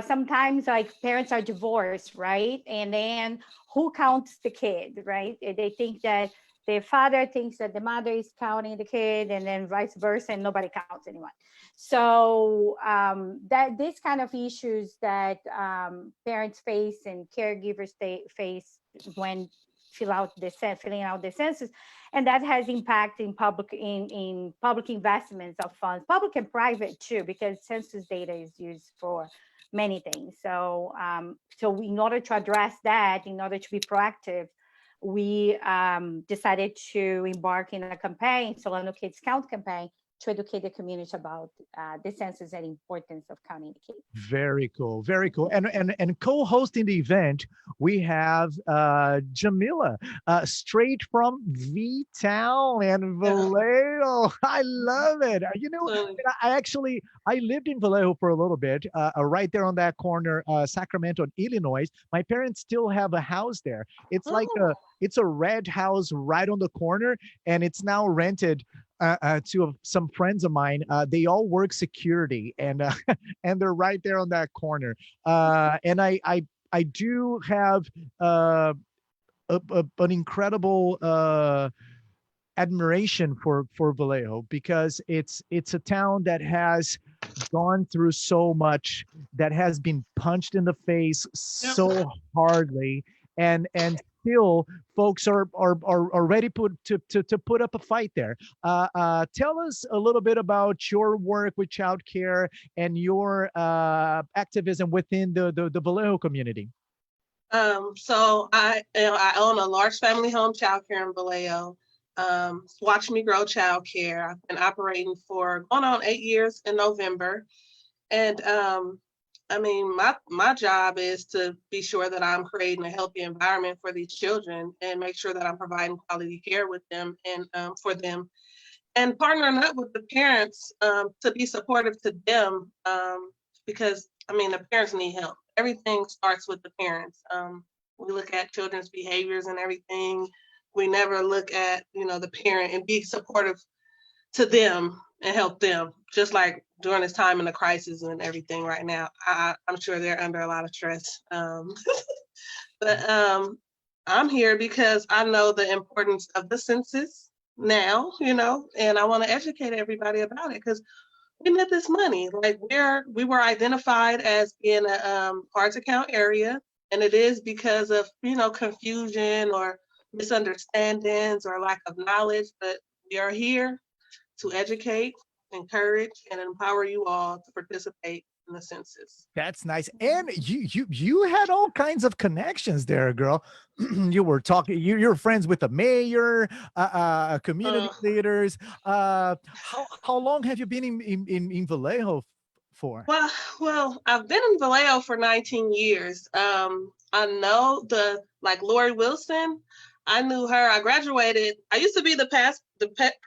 Sometimes like parents are divorced, right? And then who counts the kid, right? They think that the father thinks that the mother is counting the kid, and then vice versa, and nobody counts anyone. So that this kind of issues that parents face and caregivers face when filling out the census, and that has impact in public investments of funds, public and private too, because census data is used for many things. So in order to address that, in order to be proactive, we decided to embark in a campaign, Solano Kids Count campaign, to educate the community about the census and importance of counting the kids. Very cool, very cool. And co-hosting the event, we have Jamila, straight from V-Town and Vallejo. I love it. You know, I lived in Vallejo for a little bit, right there on that corner, Sacramento and Illinois. My parents still have a house there. It's like it's a red house right on the corner, and it's now rented to some friends of mine. They all work security, and and they're right there on that corner. And I do have an incredible admiration for Vallejo, because it's a town that has gone through so much, that has been punched in the face so hardly, and still folks are ready to put up a fight there. Tell us a little bit about your work with childcare and your activism within the Vallejo community. So I own a large family home childcare in Vallejo. Watch Me Grow Childcare. I've been operating for going on 8 years in November. And I mean, my job is to be sure that I'm creating a healthy environment for these children and make sure that I'm providing quality care with them and for them, and partnering up with the parents to be supportive to them, because I mean, the parents need help. Everything starts with the parents. We look at children's behaviors and everything. We never look at, the parent and be supportive to them and help them. Just like during this time in the crisis and everything right now, I'm sure they're under a lot of stress. But I'm here because I know the importance of the census now, and I want to educate everybody about it because we need this money. Like we were identified as being a hard to count area, and it is because of confusion or misunderstandings or lack of knowledge. But we are here to educate, encourage, and empower you all to participate in the census. That's nice. And you had all kinds of connections there, girl. You were talking, you're friends with the mayor, community leaders. How long have you been in Vallejo for? Well, I've been in Vallejo for 19 years. I know Lori Wilson. I knew her. I graduated. I used to be the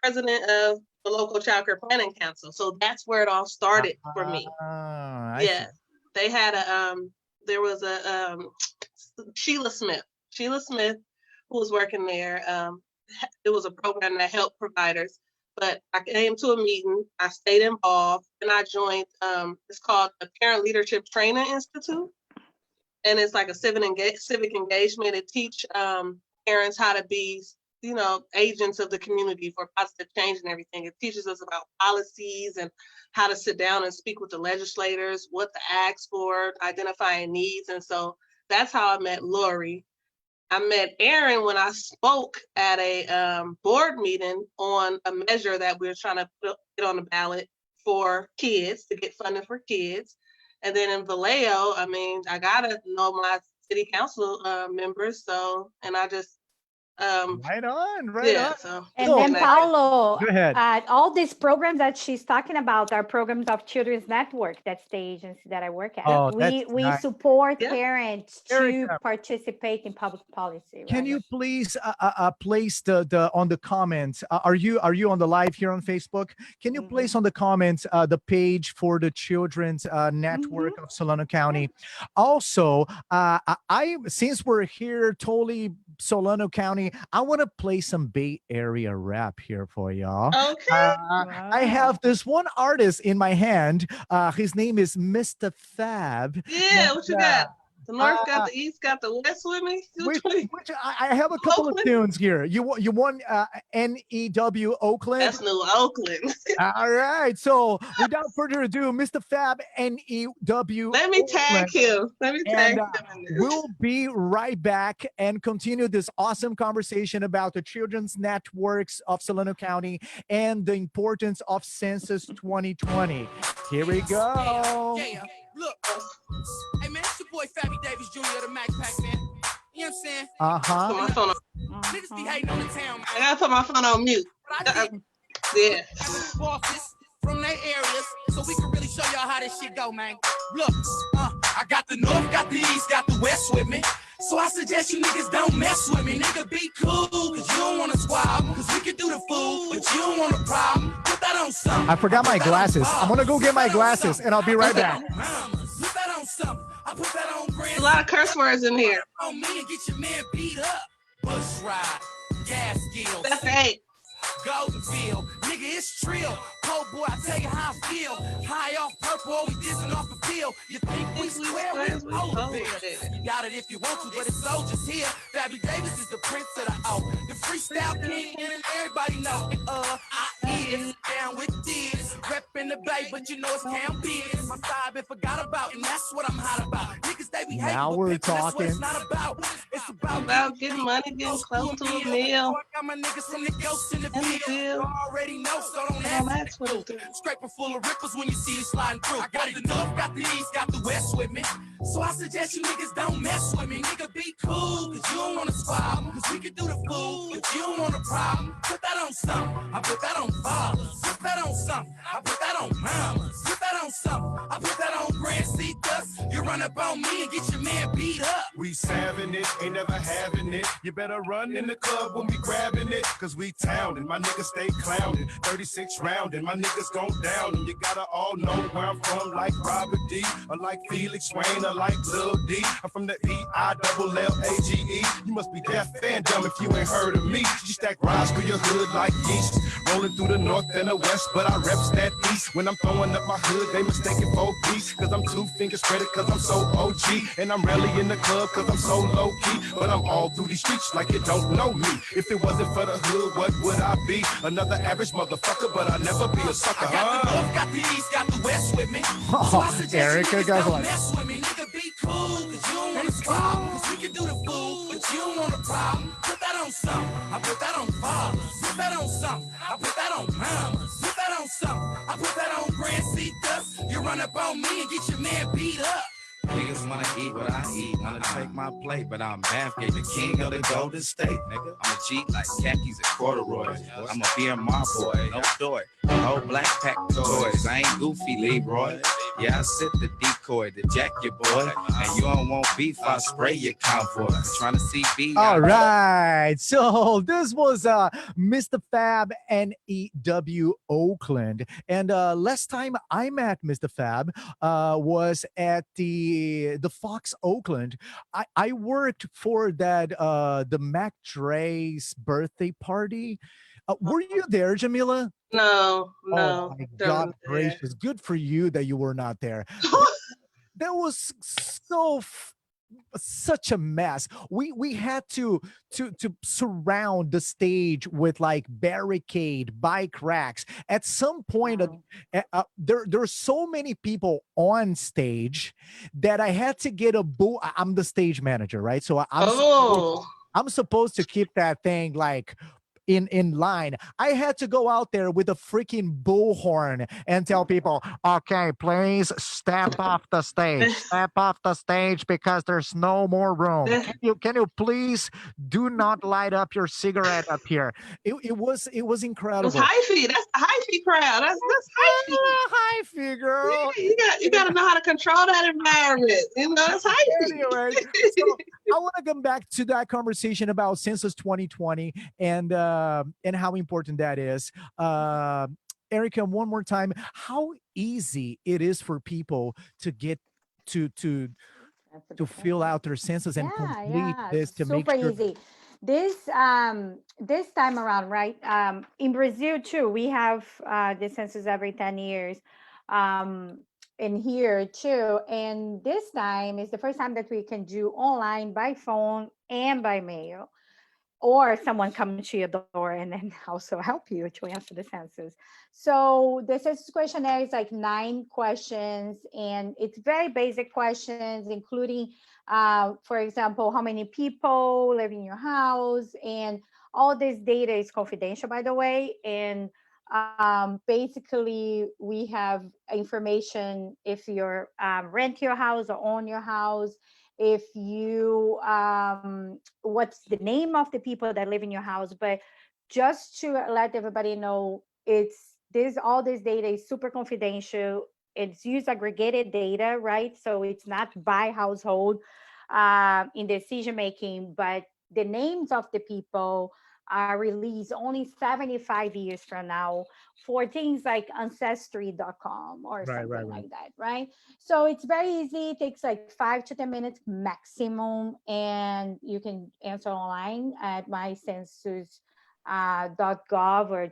president of the local child care planning council. So that's where it all started for me. Yeah, they had there was a Sheila Smith, who was working there. It was a program that helped providers. But I came to a meeting. I stayed involved, and I joined. It's called the Parent Leadership Training Institute, and it's like a civic engagement. It teach parents how to be, agents of the community for positive change and everything. It teaches us about policies and how to sit down and speak with the legislators, what to ask for, identifying needs. And so that's how I met Lori. I met Aaron when I spoke at a board meeting on a measure that we were trying to get on the ballot for kids, to get funding for kids. And then in Vallejo, I gotta know my city council members. So, and I just right on. So, and then Paulo, go ahead. All these programs that she's talking about are programs of Children's Network. That's the agency that I work at. Oh, we support parents to participate in public policy. Can you please place the on the comments? Are you on the live here on Facebook? Can you place on the comments the page for the Children's Network of Solano County? Also, since we're here, totally Solano County, I want to play some Bay Area rap here for y'all. Okay. I have this one artist in my hand. His name is Mr. Fab. Yeah, what you got? The North got the East, got the West with me. I have a couple of tunes here. You want NEW Oakland? That's New Oakland. All right. So without further ado, Mr. Fab, NEW. Let me tag him. We'll be right back and continue this awesome conversation about the children's networks of Solano County and the importance of Census 2020. Here we go. Yeah. Look, hey man, it's your boy Fabby Davis Jr. the Mac Pack, man. You know what I'm saying? Put my phone on. Niggas be hating on the town, man. I gotta put my phone on mute. Yeah. Bosses from their areas, so we can really show y'all how this shit go, man. Look, I got the North, got the East, got the West with me. So I suggest you niggas don't mess with me. Nigga, be cool, cause you don't wanna squabble. Cause we can do the fool, but you don't want a problem. Put that on something. I forgot my glasses. I'm gonna go get my glasses and I'll be right back. Put that on something. I put that on brand. A lot of curse words in here. On me and get your man beat up. Bush ride, gas skills. That's right. Goldenfield, nigga, it's trill. Oh boy, I tell you how I feel. High off purple, always dissing off the field. You think we swear with Holyfield? You got it if you want to, but it's soldiers here. Fabby Davis is the prince of the O. The freestyle king, and everybody know. I is down with this. Reppin' the Bay, but you know it's town biz. My side been forgot about, and that's what I'm hot about. Niggas, they be hating. Now we're talking. It's not about. It's about getting money, getting close to a meal. Got my niggas from the ghosts in the field. Already know, so don't ask. Scraping full of ripples when you see it sliding through. I got the North, got the East, got the West with me. So I suggest you niggas don't mess with me. Nigga, be cool, cause you don't wanna squabble. Cause we can do the fool, but you don't want a problem. Put that on something, I put that on fathers. Put that on something, I put that on mamas. Put that on something, I put that on Grand C Dust. You run up on me and get your man beat up. We savin' it, ain't never having it. You better run in the club when we grabbing it. Cause we townin', my niggas stay clownin'. 36 round and my niggas gon' down. And you gotta all know where I'm from, like Robert D. Or like Felix Wayne, or like Lil D. I'm from the EILLAGE. You must be deaf and dumb if you ain't heard of me. You stack rhymes through your hood like yeast. rolling through the north and the west, but I reps that east. When I'm throwing up my hood, they mistake it for peace. Cause I'm 2 fingers spread it cause I'm so OG. And I'm rarely in the club cause I'm so low key. But I'm all through these streets like you don't know me. If it wasn't for the hood, what would I be? Another average motherfucker, but I'll never be a sucker, I got the north, got the east, got the west with me. So I suggest Erica you niggas goes don't like, mess with me. Nigga, be cool, cause you don't want to squabble. Cause we can do the fool, but you don't want a problem. Put that on something, I put that on fathers. Put that on something, I put that on mamas. Put that on something, I put that on grand seaters. You run up on me and get your man beat up. Niggas wanna eat what I eat, wanna take my plate, but I'm Bamfgate, the king of the Golden State, nigga. I'm a G like khakis and corduroys. I'm a BMR boy, no story. No black pack toys. I ain't goofy, Leroy. Yeah, I sit the decoy to jack your boy, and you don't want beef, I spray your convoy. Trying to see B. All right. So this was Mr. Fab and EW Oakland. And last time I met Mr. Fab was at the Fox Oakland. I worked for that the Mac Dre's birthday party. Were you there, Jamila? No, Oh no. my there God wasn't there. gracious. Good for you that you were not there. That was such a mess. We had to surround the stage with like barricade bike racks. At some point, there's so many people on stage that I had to get a boo. I'm the stage manager, right? So I'm supposed to keep that thing like in line. I had to go out there with a freaking bullhorn and tell people, okay, please step off the stage because there's no more room. Can you please do not light up your cigarette up here? It was incredible. It was hyphy. That's the hyphy crowd. That's hyphy. Hyphy, girl. Yeah, you got to know how to control that environment. You know, that's hyphy. Anyway, so I want to come back to that conversation about Census 2020 and how important that is. Erica, one more time, how easy it is for people to get to fill out their census and complete this to make super sure. easy. This time around, right? In Brazil too, we have the census every 10 years. In here too, and this time is the first time that we can do online by phone and by mail, or someone come to your door and then also help you to answer the census. So the census questionnaire is like 9 questions, and it's very basic questions, including, for example, how many people live in your house, and all this data is confidential, by the way. And basically, we have information if you're rent your house or own your house, if you what's the name of the people that live in your house. But just to let everybody know, it's this all this data is super confidential. It's use aggregated data, right? So it's not by household in decision making, but the names of the people are released only 75 years from now for things like ancestry.com or something like that, right? So it's very easy. It takes like 5 to 10 minutes maximum, and you can answer online at mycensus.gov or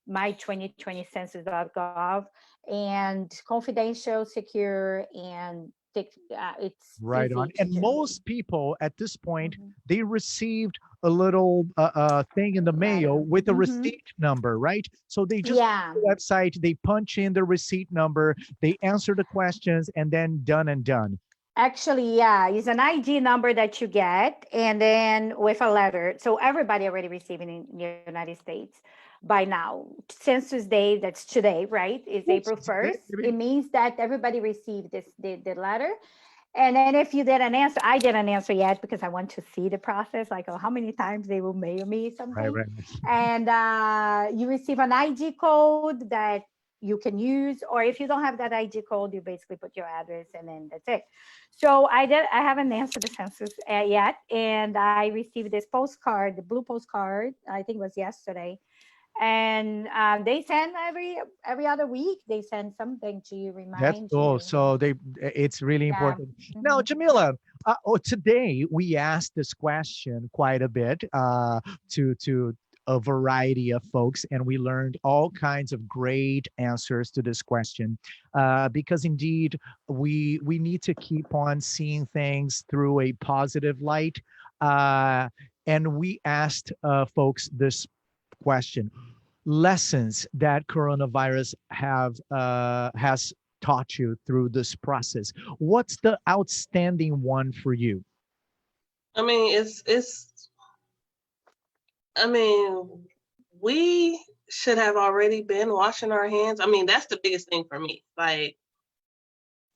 my2020census.gov, and confidential, secure, and it's Right on. easy to And do. most people at this point, they received a little thing in the mail with a receipt number, right? So they just go to the website, they punch in the receipt number, they answer the questions, and then done and done. Actually, yeah, it's an ID number that you get, and then with a letter. So everybody already receiving in the United States by now. Census Day, that's today, right? Is April 1st. It means that everybody received the letter. And then if you didn't answer, I didn't answer yet because I want to see the process, like how many times they will mail me something. Right. And you receive an ID code that you can use, or if you don't have that ID code, you basically put your address and then that's it. So I haven't answered the census yet, and I received this postcard, the blue postcard, I think it was yesterday. And they send every other week, they send something to you, That's remind cool. you. So it's really important. Now, Jamila, today we asked this question quite a bit to a variety of folks, and we learned all kinds of great answers to this question. Because indeed, we need to keep on seeing things through a positive light. And we asked folks this question: lessons that coronavirus has taught you through this process. What's the outstanding one for you? I mean, I mean, we should have already been washing our hands. I mean, that's the biggest thing for me. Like,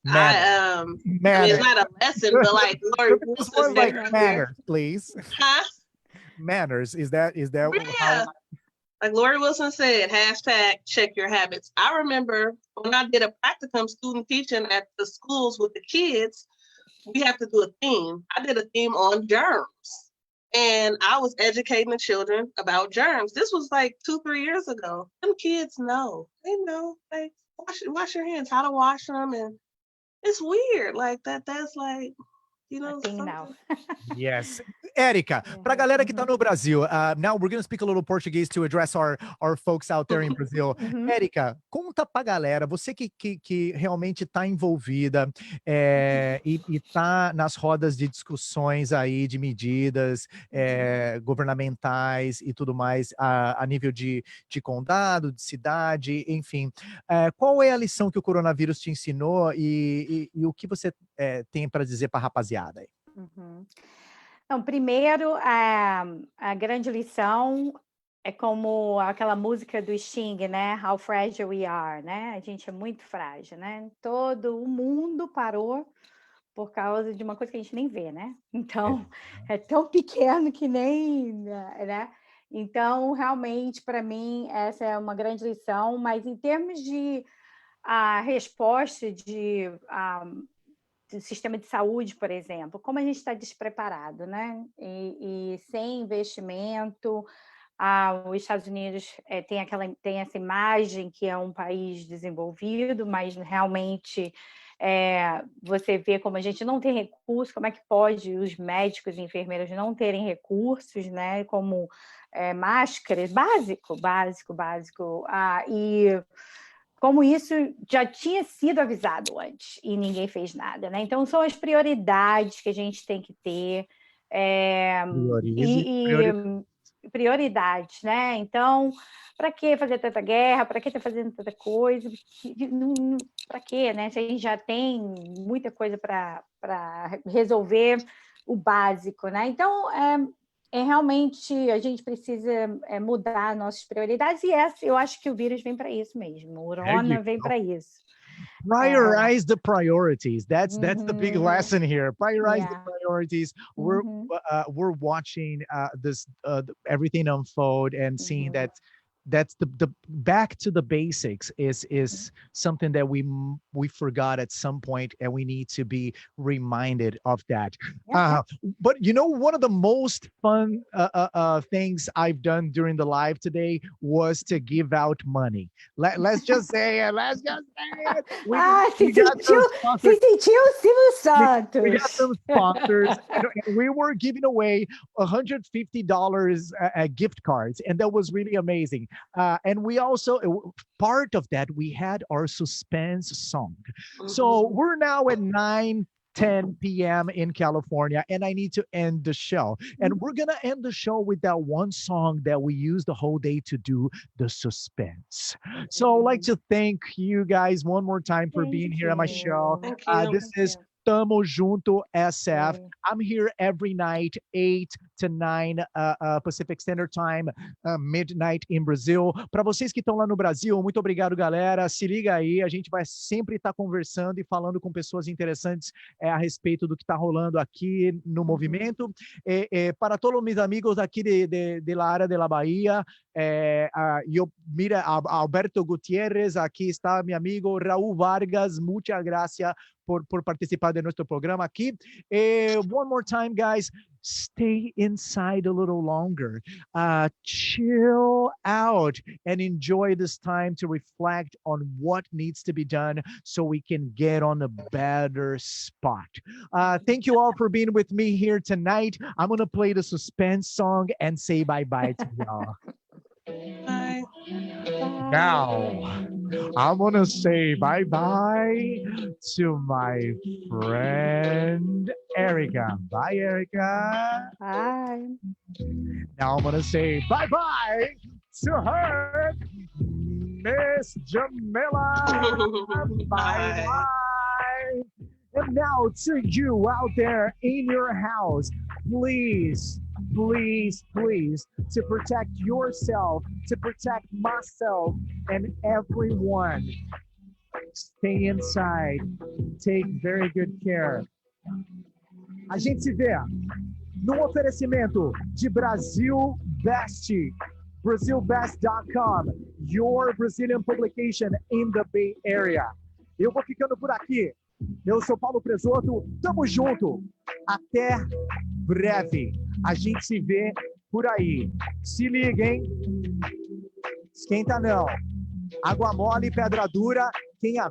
I mean, it's not a lesson, but like Lori Wilson more said like earlier, manners, please. huh? Manners, is that Yeah. how? Like Lori Wilson said, hashtag check your habits. I remember when I did a practicum student teaching at the schools with the kids, we have to do a theme. I did a theme on germs. And I was educating the children about germs. This was like 2-3 years ago. Them kids know. They know, like, wash your hands, how to wash them. And it's weird. Like that's like, you know, now. Yes. Érica, pra galera que tá no Brasil, now we're going to speak a little Portuguese to address our folks out there in Brazil. Érica, conta pra galera, você que realmente tá envolvida e tá nas rodas de discussões aí de medidas governamentais e tudo mais a nível de condado, de cidade, enfim. Qual é a lição que o coronavírus te ensinou e o que você tem para dizer pra rapaziada aí? Então, primeiro, a grande lição é como aquela música do Sting, né? How fragile we are, né? A gente é muito frágil, né? Todo o mundo parou por causa de uma coisa que a gente nem vê, né? Então, é tão pequeno que nem, né? Então, realmente, para mim, essa é uma grande lição, mas em termos de resposta do sistema de saúde, por exemplo, como a gente está despreparado, né? E sem investimento, os Estados Unidos tem essa imagem que é um país desenvolvido, mas realmente você vê como a gente não tem recursos, como é que pode os médicos e enfermeiros não terem recursos, né? Como máscaras, básico. E como isso já tinha sido avisado antes e ninguém fez nada, né? Então, são as prioridades que a gente tem que ter. Prioridades, né? Então, para que fazer tanta guerra? Para que estar fazendo tanta coisa? Para quê, né? Se a gente já tem muita coisa para resolver o básico, né? Então, realmente a gente precisa mudar nossas prioridades e eu acho que o vírus vem para isso mesmo. O corona vem para isso. Prioritize the priorities. That's the big lesson here. Prioritize the priorities. We're watching this everything unfold and seeing that's the back to the basics is something that we forgot at some point, and we need to be reminded of that. But you know, one of the most fun things I've done during the live today was to give out money. Let's just say it. Se sentiu Silvio Santos. We got some sponsors. and we were giving away $150 gift cards, and that was really amazing. And we also, part of that, we had our suspense song. So we're now at 9:10 p.m. in California, and I need to end the show. And we're going to end the show with that one song that we used the whole day to do the suspense. So I'd like to thank you guys one more time for being here on my show. This is Tamo Junto SF. I'm here every night, 8 to 9 Pacific Standard Time, midnight in Brazil. Para vocês que estão lá no Brasil, muito obrigado, galera. Se liga aí, a gente vai sempre estar conversando e falando com pessoas interessantes a respeito do que está rolando aqui no movimento. Para todos meus amigos aqui de la área de la Bahia, mira, Alberto Gutiérrez, aqui está meu amigo Raul Vargas, muchas gracias por participar de nuestro programa aquí. One more time, guys, stay inside a little longer. Chill out and enjoy this time to reflect on what needs to be done so we can get on a better spot. Thank you all for being with me here tonight. I'm going to play the suspense song and say bye-bye to y'all. Bye. Now, I'm going to say bye-bye to my friend Erica. Bye, Erica. Bye. Now I'm going to say bye-bye to her, Miss Jamila. Bye-bye. And now to you out there in your house, please, please, please, to protect yourself, to protect myself and everyone, stay inside. Take very good care. A gente se vê no oferecimento de Brasil Best, BrazilBest.com, your Brazilian publication in the Bay Area. Eu vou ficando por aqui. Eu sou Paulo Presoto, tamo junto. Até breve. A gente se vê por aí. Se liga, hein? Esquenta não. Água mole, pedra dura. Quem